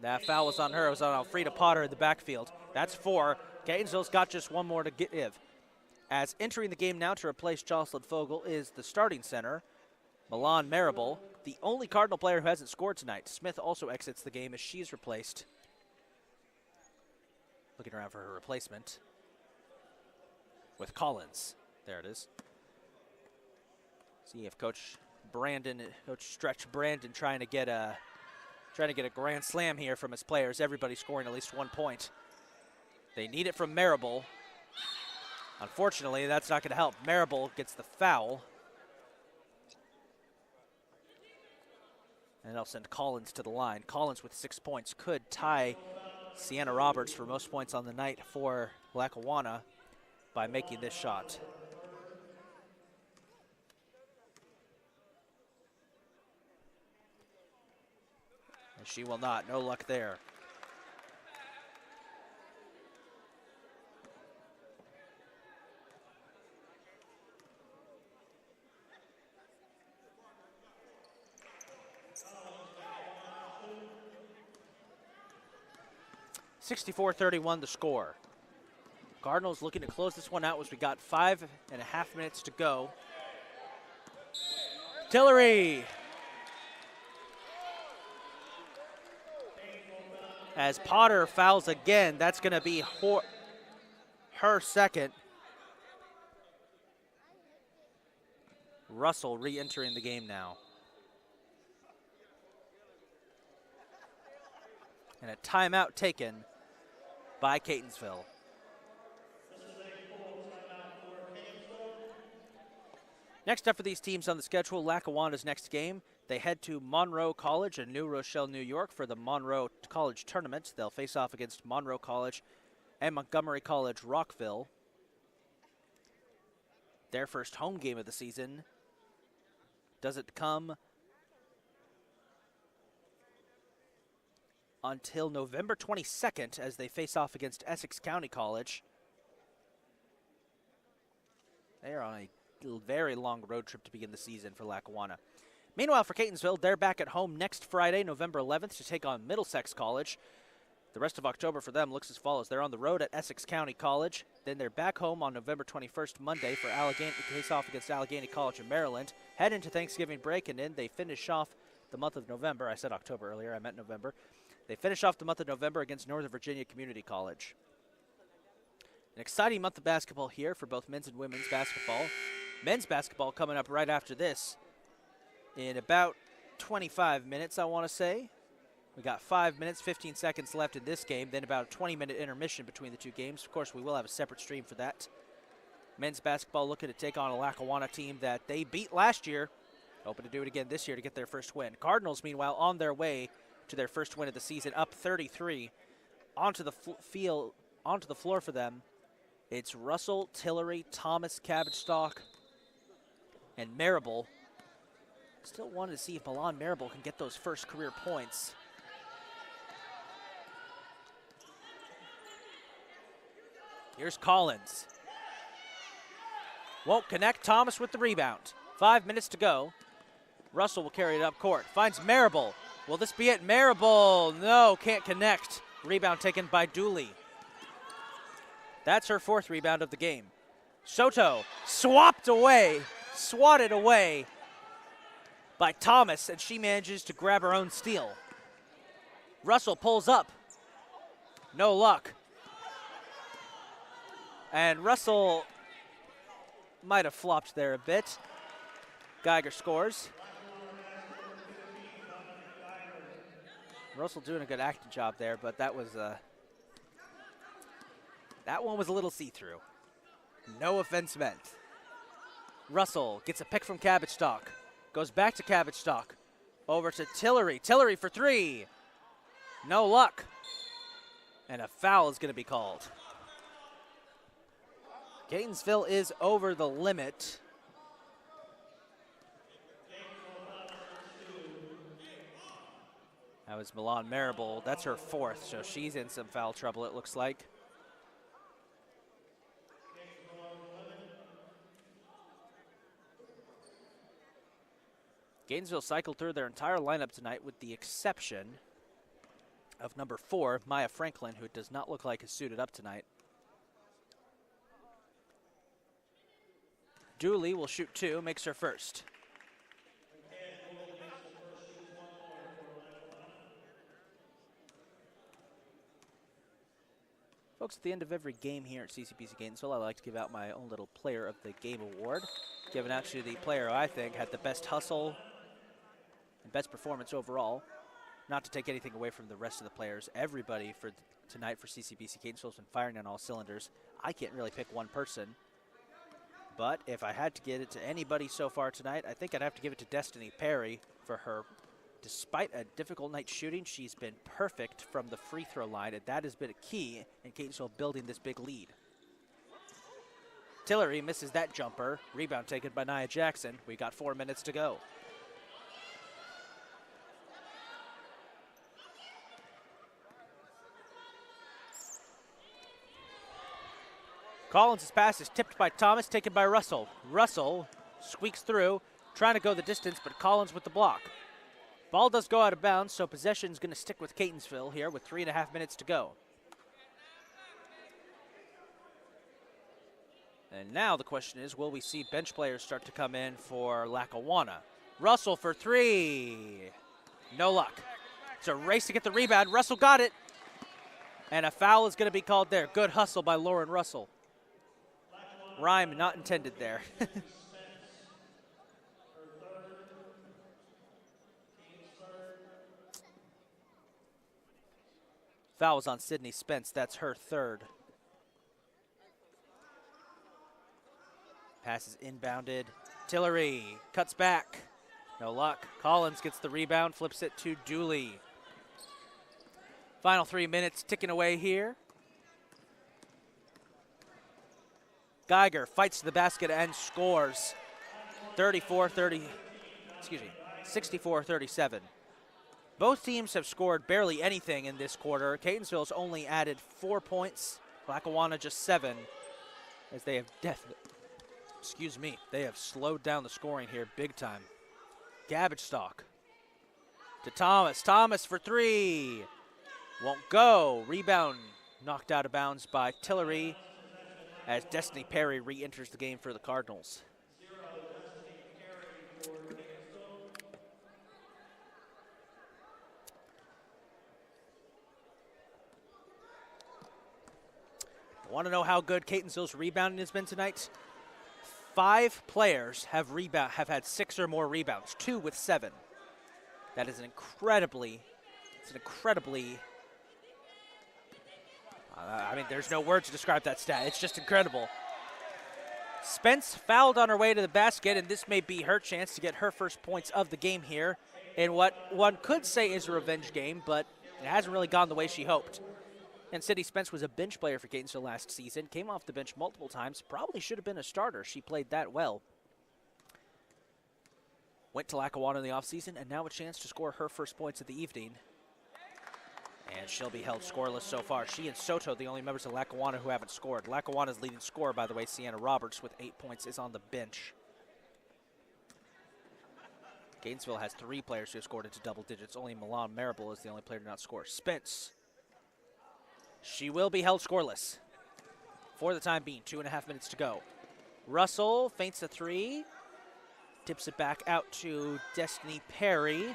That foul was on her. It was on Alfreda Potter in the backfield. That's four. Catonsville's got just one more to give. As entering the game now to replace Jocelyn Fogel is the starting center, Milan Marable, the only Cardinal player who hasn't scored tonight. Smith also exits the game as she's replaced. Looking around for her replacement with Collins. There it is. See if Coach Stretch Brandon trying to get a grand slam here from his players. Everybody scoring at least 1 point. They need it from Marable. Unfortunately, that's not going to help. Marable gets the foul. And they'll send Collins to the line. Collins with 6 points could tie Sienna Roberts for most points on the night for Lackawanna by making this shot. And she will not. No luck there. (64-31) the score. Cardinals looking to close this one out as we got 5.5 minutes to go. Tillery. As Potter fouls again, that's going to be her second. Russell re-entering the game now. And a timeout taken by Catonsville. Next up for these teams on the schedule, Lackawanna's next game. They head to Monroe College in New Rochelle, New York for the Monroe College Tournament. They'll face off against Monroe College and Montgomery College Rockville. Their first home game of the season doesn't come until November 22nd as they face off against Essex County College. They are on a very long road trip to begin the season for Lackawanna. Meanwhile, for Catonsville, they're back at home next Friday, November 11th, to take on Middlesex College. The rest of October for them looks as follows. They're on the road at Essex County College. Then they're back home on November 21st, Monday, for Allegheny, face off against Allegheny College in Maryland. Head into Thanksgiving break, and then they finish off the month of November. I said October earlier, I meant November. They finish off the month of November against Northern Virginia Community College. An exciting month of basketball here for both men's and women's basketball. Men's basketball coming up right after this in about 25 minutes, I want to say. We got 5 minutes, 15 seconds left in this game, then about a 20-minute intermission between the two games. Of course, we will have a separate stream for that. Men's basketball looking to take on a Lackawanna team that they beat last year. Hoping to do it again this year to get their first win. Cardinals, meanwhile, on their way to their first win of the season, up 33. Onto the floor for them, it's Russell, Tillery, Thomas, Cabbage-Stalk, and Marable. Still wanted to see if Milan Marable can get those first career points. Here's Collins. Won't connect. Thomas with the rebound. 5 minutes to go. Russell will carry it up court. Finds Marable. Will this be it? Marable. No, can't connect. Rebound taken by Dooley. That's her fourth rebound of the game. Soto swatted away by Thomas, and she manages to grab her own steal. Russell pulls up. No luck. And Russell might have flopped there a bit. Geiger scores. Russell doing a good acting job there, but that was that one was a little see-through. No offense meant. Russell gets a pick from Cabbage-Stalk. Goes back to Cabbage-Stalk. Over to Tillery. Tillery for three. No luck. And a foul is going to be called. Catonsville is over the limit. That was Milan Marable. That's her fourth, so she's in some foul trouble, it looks like. Gainesville cycled through their entire lineup tonight with the exception of number 4, Maya Franklin, who does not look like is suited up tonight. Dooley will shoot 2, makes her first. Folks, at the end of every game here at CCBC Gainesville, I like to give out my own little Player of the Game award, given out to the player who I think had the best hustle and best performance overall. Not to take anything away from the rest of the players. Everybody for tonight for CCBC Gainesville has been firing on all cylinders. I can't really pick one person, but if I had to give it to anybody so far tonight, I think I'd have to give it to Destiny Perry for her. Despite a difficult night shooting, she's been perfect from the free throw line, and that has been a key in Catonsville building this big lead. Tillery misses that jumper. Rebound taken by Nia Jackson. We got 4 minutes to go. Collins' pass is tipped by Thomas, taken by Russell. Russell squeaks through, trying to go the distance, but Collins with the block. Ball does go out of bounds, so possession's going to stick with Catonsville here with 3.5 minutes to go. And now the question is, will we see bench players start to come in for Lackawanna? Russell for 3. No luck. It's a race to get the rebound. Russell got it. And a foul is going to be called there. Good hustle by Lauren Russell. Rhyme not intended there. Foul was on Sydney Spence. That's her third. Pass is inbounded. Tillery cuts back. No luck. Collins gets the rebound, flips it to Dooley. Final 3 minutes ticking away here. Geiger fights to the basket and scores. 64-37. Both teams have scored barely anything in this quarter. Catonsville's only added 4 points. Lackawanna just 7, as they have they have slowed down the scoring here big time. Gabbage Stock. To Thomas. Thomas for three. Won't go. Rebound knocked out of bounds by Tillery as Destiny Perry re-enters the game for the Cardinals. Want to know how good Catonsville's rebounding has been tonight? 5 players have had 6 or more rebounds, 2 with 7. That is an incredibly, I mean, there's no word to describe that stat. It's just incredible. Spence fouled on her way to the basket, and this may be her chance to get her first points of the game here in what one could say is a revenge game, but it hasn't really gone the way she hoped. And Sydney Spence was a bench player for Catonsville last season, came off the bench multiple times, probably should have been a starter. She played that well. Went to Lackawanna in the offseason, and now a chance to score her first points of the evening. And she'll be held scoreless so far. She and Soto, the only members of Lackawanna who haven't scored. Lackawanna's leading scorer, by the way, Sienna Roberts, with 8 points, is on the bench. Catonsville has 3 players who have scored into double digits. Only Milan Marable is the only player to not score. Spence. She will be held scoreless for the time being. 2.5 minutes to go. Russell feints a 3. Tips it back out to Destiny Perry.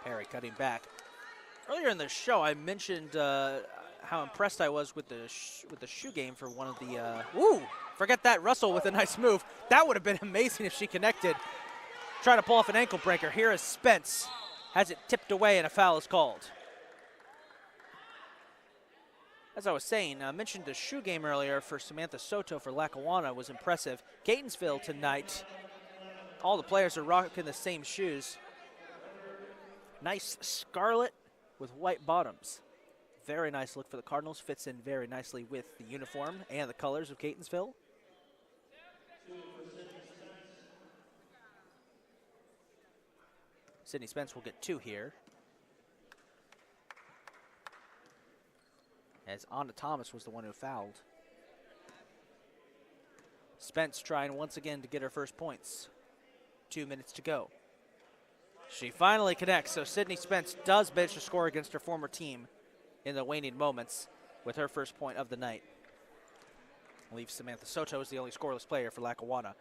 Perry cutting back. Earlier in the show, I mentioned how impressed I was with the shoe game for one of the. Ooh, forget that. Russell with a nice move. That would have been amazing if she connected. Trying to pull off an ankle breaker. Here is Spence. Has it tipped away and a foul is called. As I was saying, I mentioned the shoe game earlier for Samantha Soto for Lackawanna was impressive. Catonsville tonight, all the players are rocking the same shoes. Nice scarlet with white bottoms. Very nice look for the Cardinals. Fits in very nicely with the uniform and the colors of Catonsville. Sydney Spence will get 2 here. As Anna Thomas was the one who fouled. Spence trying once again to get her first points. 2 minutes to go. She finally connects, so Sydney Spence does manage to score against her former team in the waning moments with her first point of the night. Leaves Samantha Soto as the only scoreless player for Lackawanna.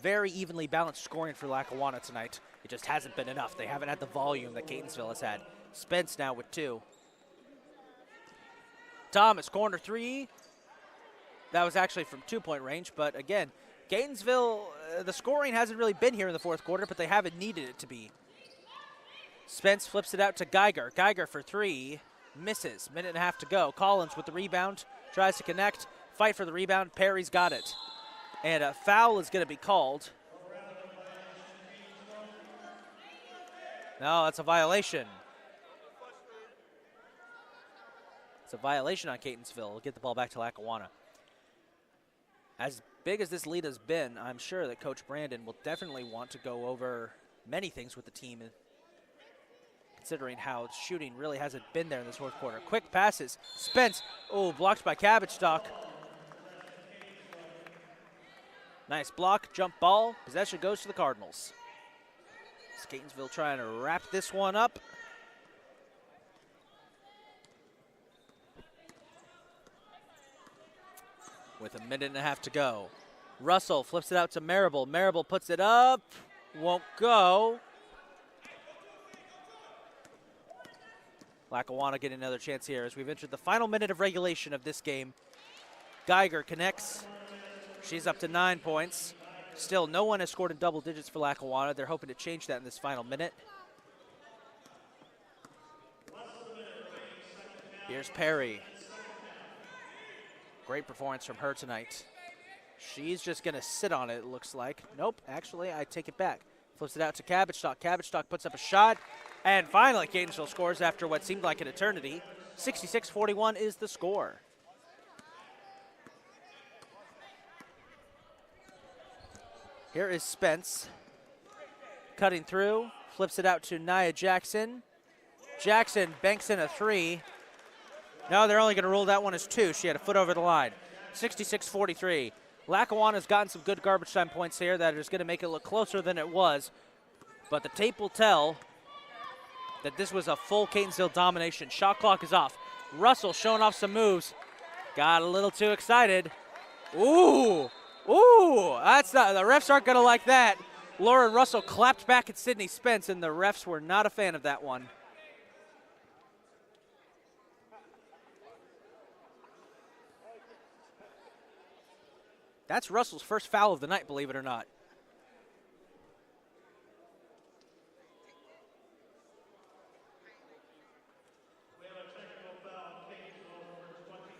Very evenly balanced scoring for Lackawanna tonight. It just hasn't been enough. They haven't had the volume that Catonsville has had. Spence now with 2. Thomas, corner 3. That was actually from 2-point range, but again, Catonsville, the scoring hasn't really been here in the fourth quarter, but they haven't needed it to be. Spence flips it out to Geiger. Geiger for 3, misses. 1.5 minutes to go. Collins with the rebound, tries to connect, fight for the rebound. Perry's got it. And a foul is going to be called. No, that's a violation. It's a violation on Catonsville. We'll get the ball back to Lackawanna. As big as this lead has been, I'm sure that Coach Brandon will definitely want to go over many things with the team, considering how shooting really hasn't been there in this fourth quarter. Quick passes. Spence, blocked by Cabbage Stock. Nice block, jump ball. Possession goes to the Cardinals. Catonsville trying to wrap this one up. With 1.5 minutes to go. Russell flips it out to Marable. Marable puts it up. Won't go. Lackawanna getting another chance here as we've entered the final minute of regulation of this game. Geiger connects. She's up to 9 points. Still, no one has scored in double digits for Lackawanna. They're hoping to change that in this final minute. Here's Perry. Great performance from her tonight. She's just going to sit on it, it looks like. Nope, actually, I take it back. Flips it out to Cabbage Stock. Cabbage Stock puts up a shot. And finally, Catonsville scores after what seemed like an eternity. 66-41 is the score. Here is Spence. Cutting through. Flips it out to Nia Jackson. Jackson banks in a 3. No, they're only going to rule that one as 2. She had a foot over the line. 66-43. Lackawanna's gotten some good garbage time points here that is going to make it look closer than it was. But the tape will tell that this was a full Catonsville domination. Shot clock is off. Russell showing off some moves. Got a little too excited. Ooh, that's not, the refs aren't going to like that. Lauren Russell clapped back at Sydney Spence, and the refs were not a fan of that one. That's Russell's first foul of the night, believe it or not.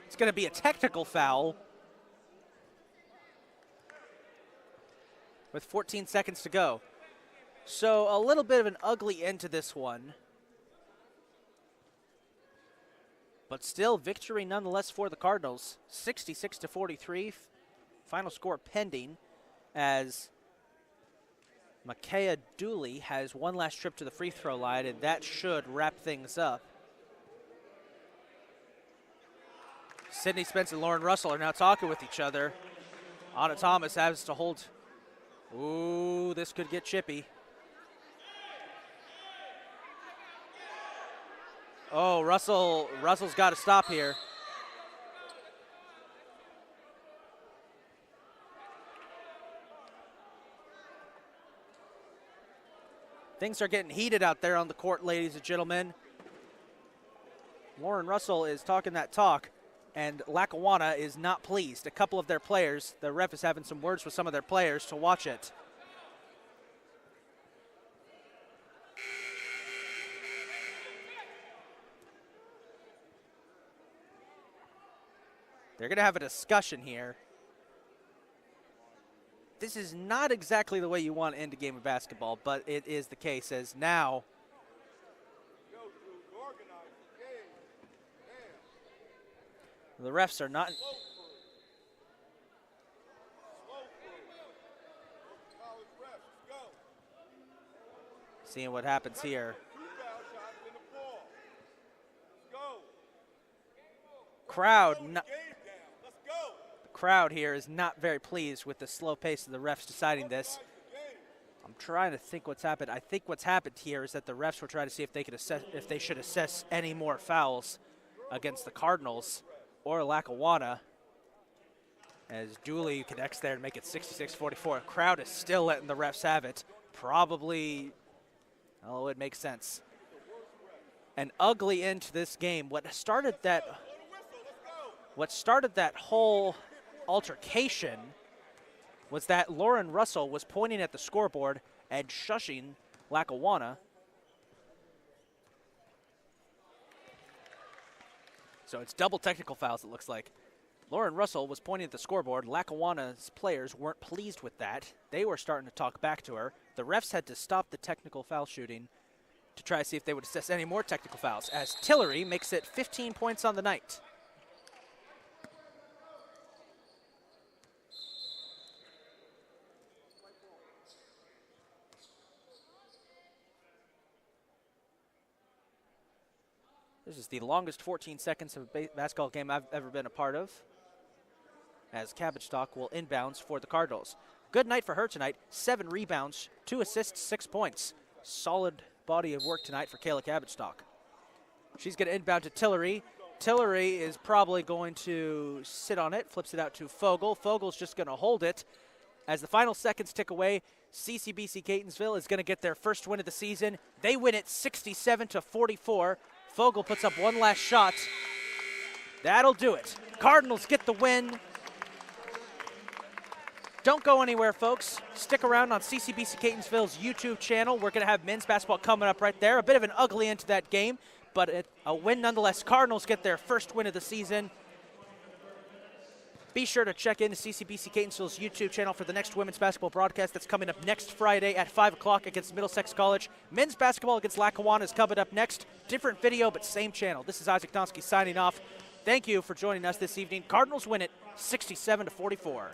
It's going to be a technical foul with 14 seconds to go. So a little bit of an ugly end to this one. But still victory nonetheless for the Cardinals. 66-43. Final score pending as Makaya Dooley has one last trip to the free throw line, and that should wrap things up. Sydney Spence and Lauren Russell are now talking with each other. Anna Thomas has to hold. Ooh, this could get chippy. Oh, Russell's got to stop here. Things are getting heated out there on the court, ladies and gentlemen. Lauren Russell is talking that talk, and Lackawanna is not pleased. A couple of their players, the ref is having some words with some of their players to watch it. They're going to have a discussion here. This is not exactly the way you want to end a game of basketball, but it is the case as now the refs are not. Seeing what happens here. Crowd here is not very pleased with the slow pace of the refs deciding this. I'm trying to think what's happened. I think what's happened here is that the refs were trying to see if they could assess, if they should assess any more fouls against the Cardinals or Lackawanna. As Dooley connects there to make it 66-44. Crowd is still letting the refs have it. Probably, oh, it makes sense. An ugly end to this game. What started that whole altercation was that Lauren Russell was pointing at the scoreboard and shushing Lackawanna. So it's double technical fouls, it looks like. Lauren Russell was pointing at the scoreboard. Lackawanna's players weren't pleased with that. They were starting to talk back to her. The refs had to stop the technical foul shooting to try to see if they would assess any more technical fouls, as Tillery makes it 15 points on the night. This is the longest 14 seconds of a basketball game I've ever been a part of, as Cabbage Stock will inbounds for the Cardinals. Good night for her tonight. 7 rebounds, 2 assists, 6 points. Solid body of work tonight for Kayla Cabbage Stock. She's going to inbound to Tillery. Tillery is probably going to sit on it, flips it out to Fogel. Fogel's just going to hold it. As the final seconds tick away, CCBC Catonsville is going to get their first win of the season. They win it 67-44. Fogel puts up one last shot. That'll do it. Cardinals get the win. Don't go anywhere, folks. Stick around on CCBC Catonsville's YouTube channel. We're going to have men's basketball coming up right there. A bit of an ugly end to that game, but a win nonetheless. Cardinals get their first win of the season. Be sure to check into CCBC Catonsville's YouTube channel for the next women's basketball broadcast that's coming up next Friday at 5 o'clock against Middlesex College. Men's basketball against Lackawanna is coming up next. Different video, but same channel. This is Isaac Donsky signing off. Thank you for joining us this evening. Cardinals win it 67-44.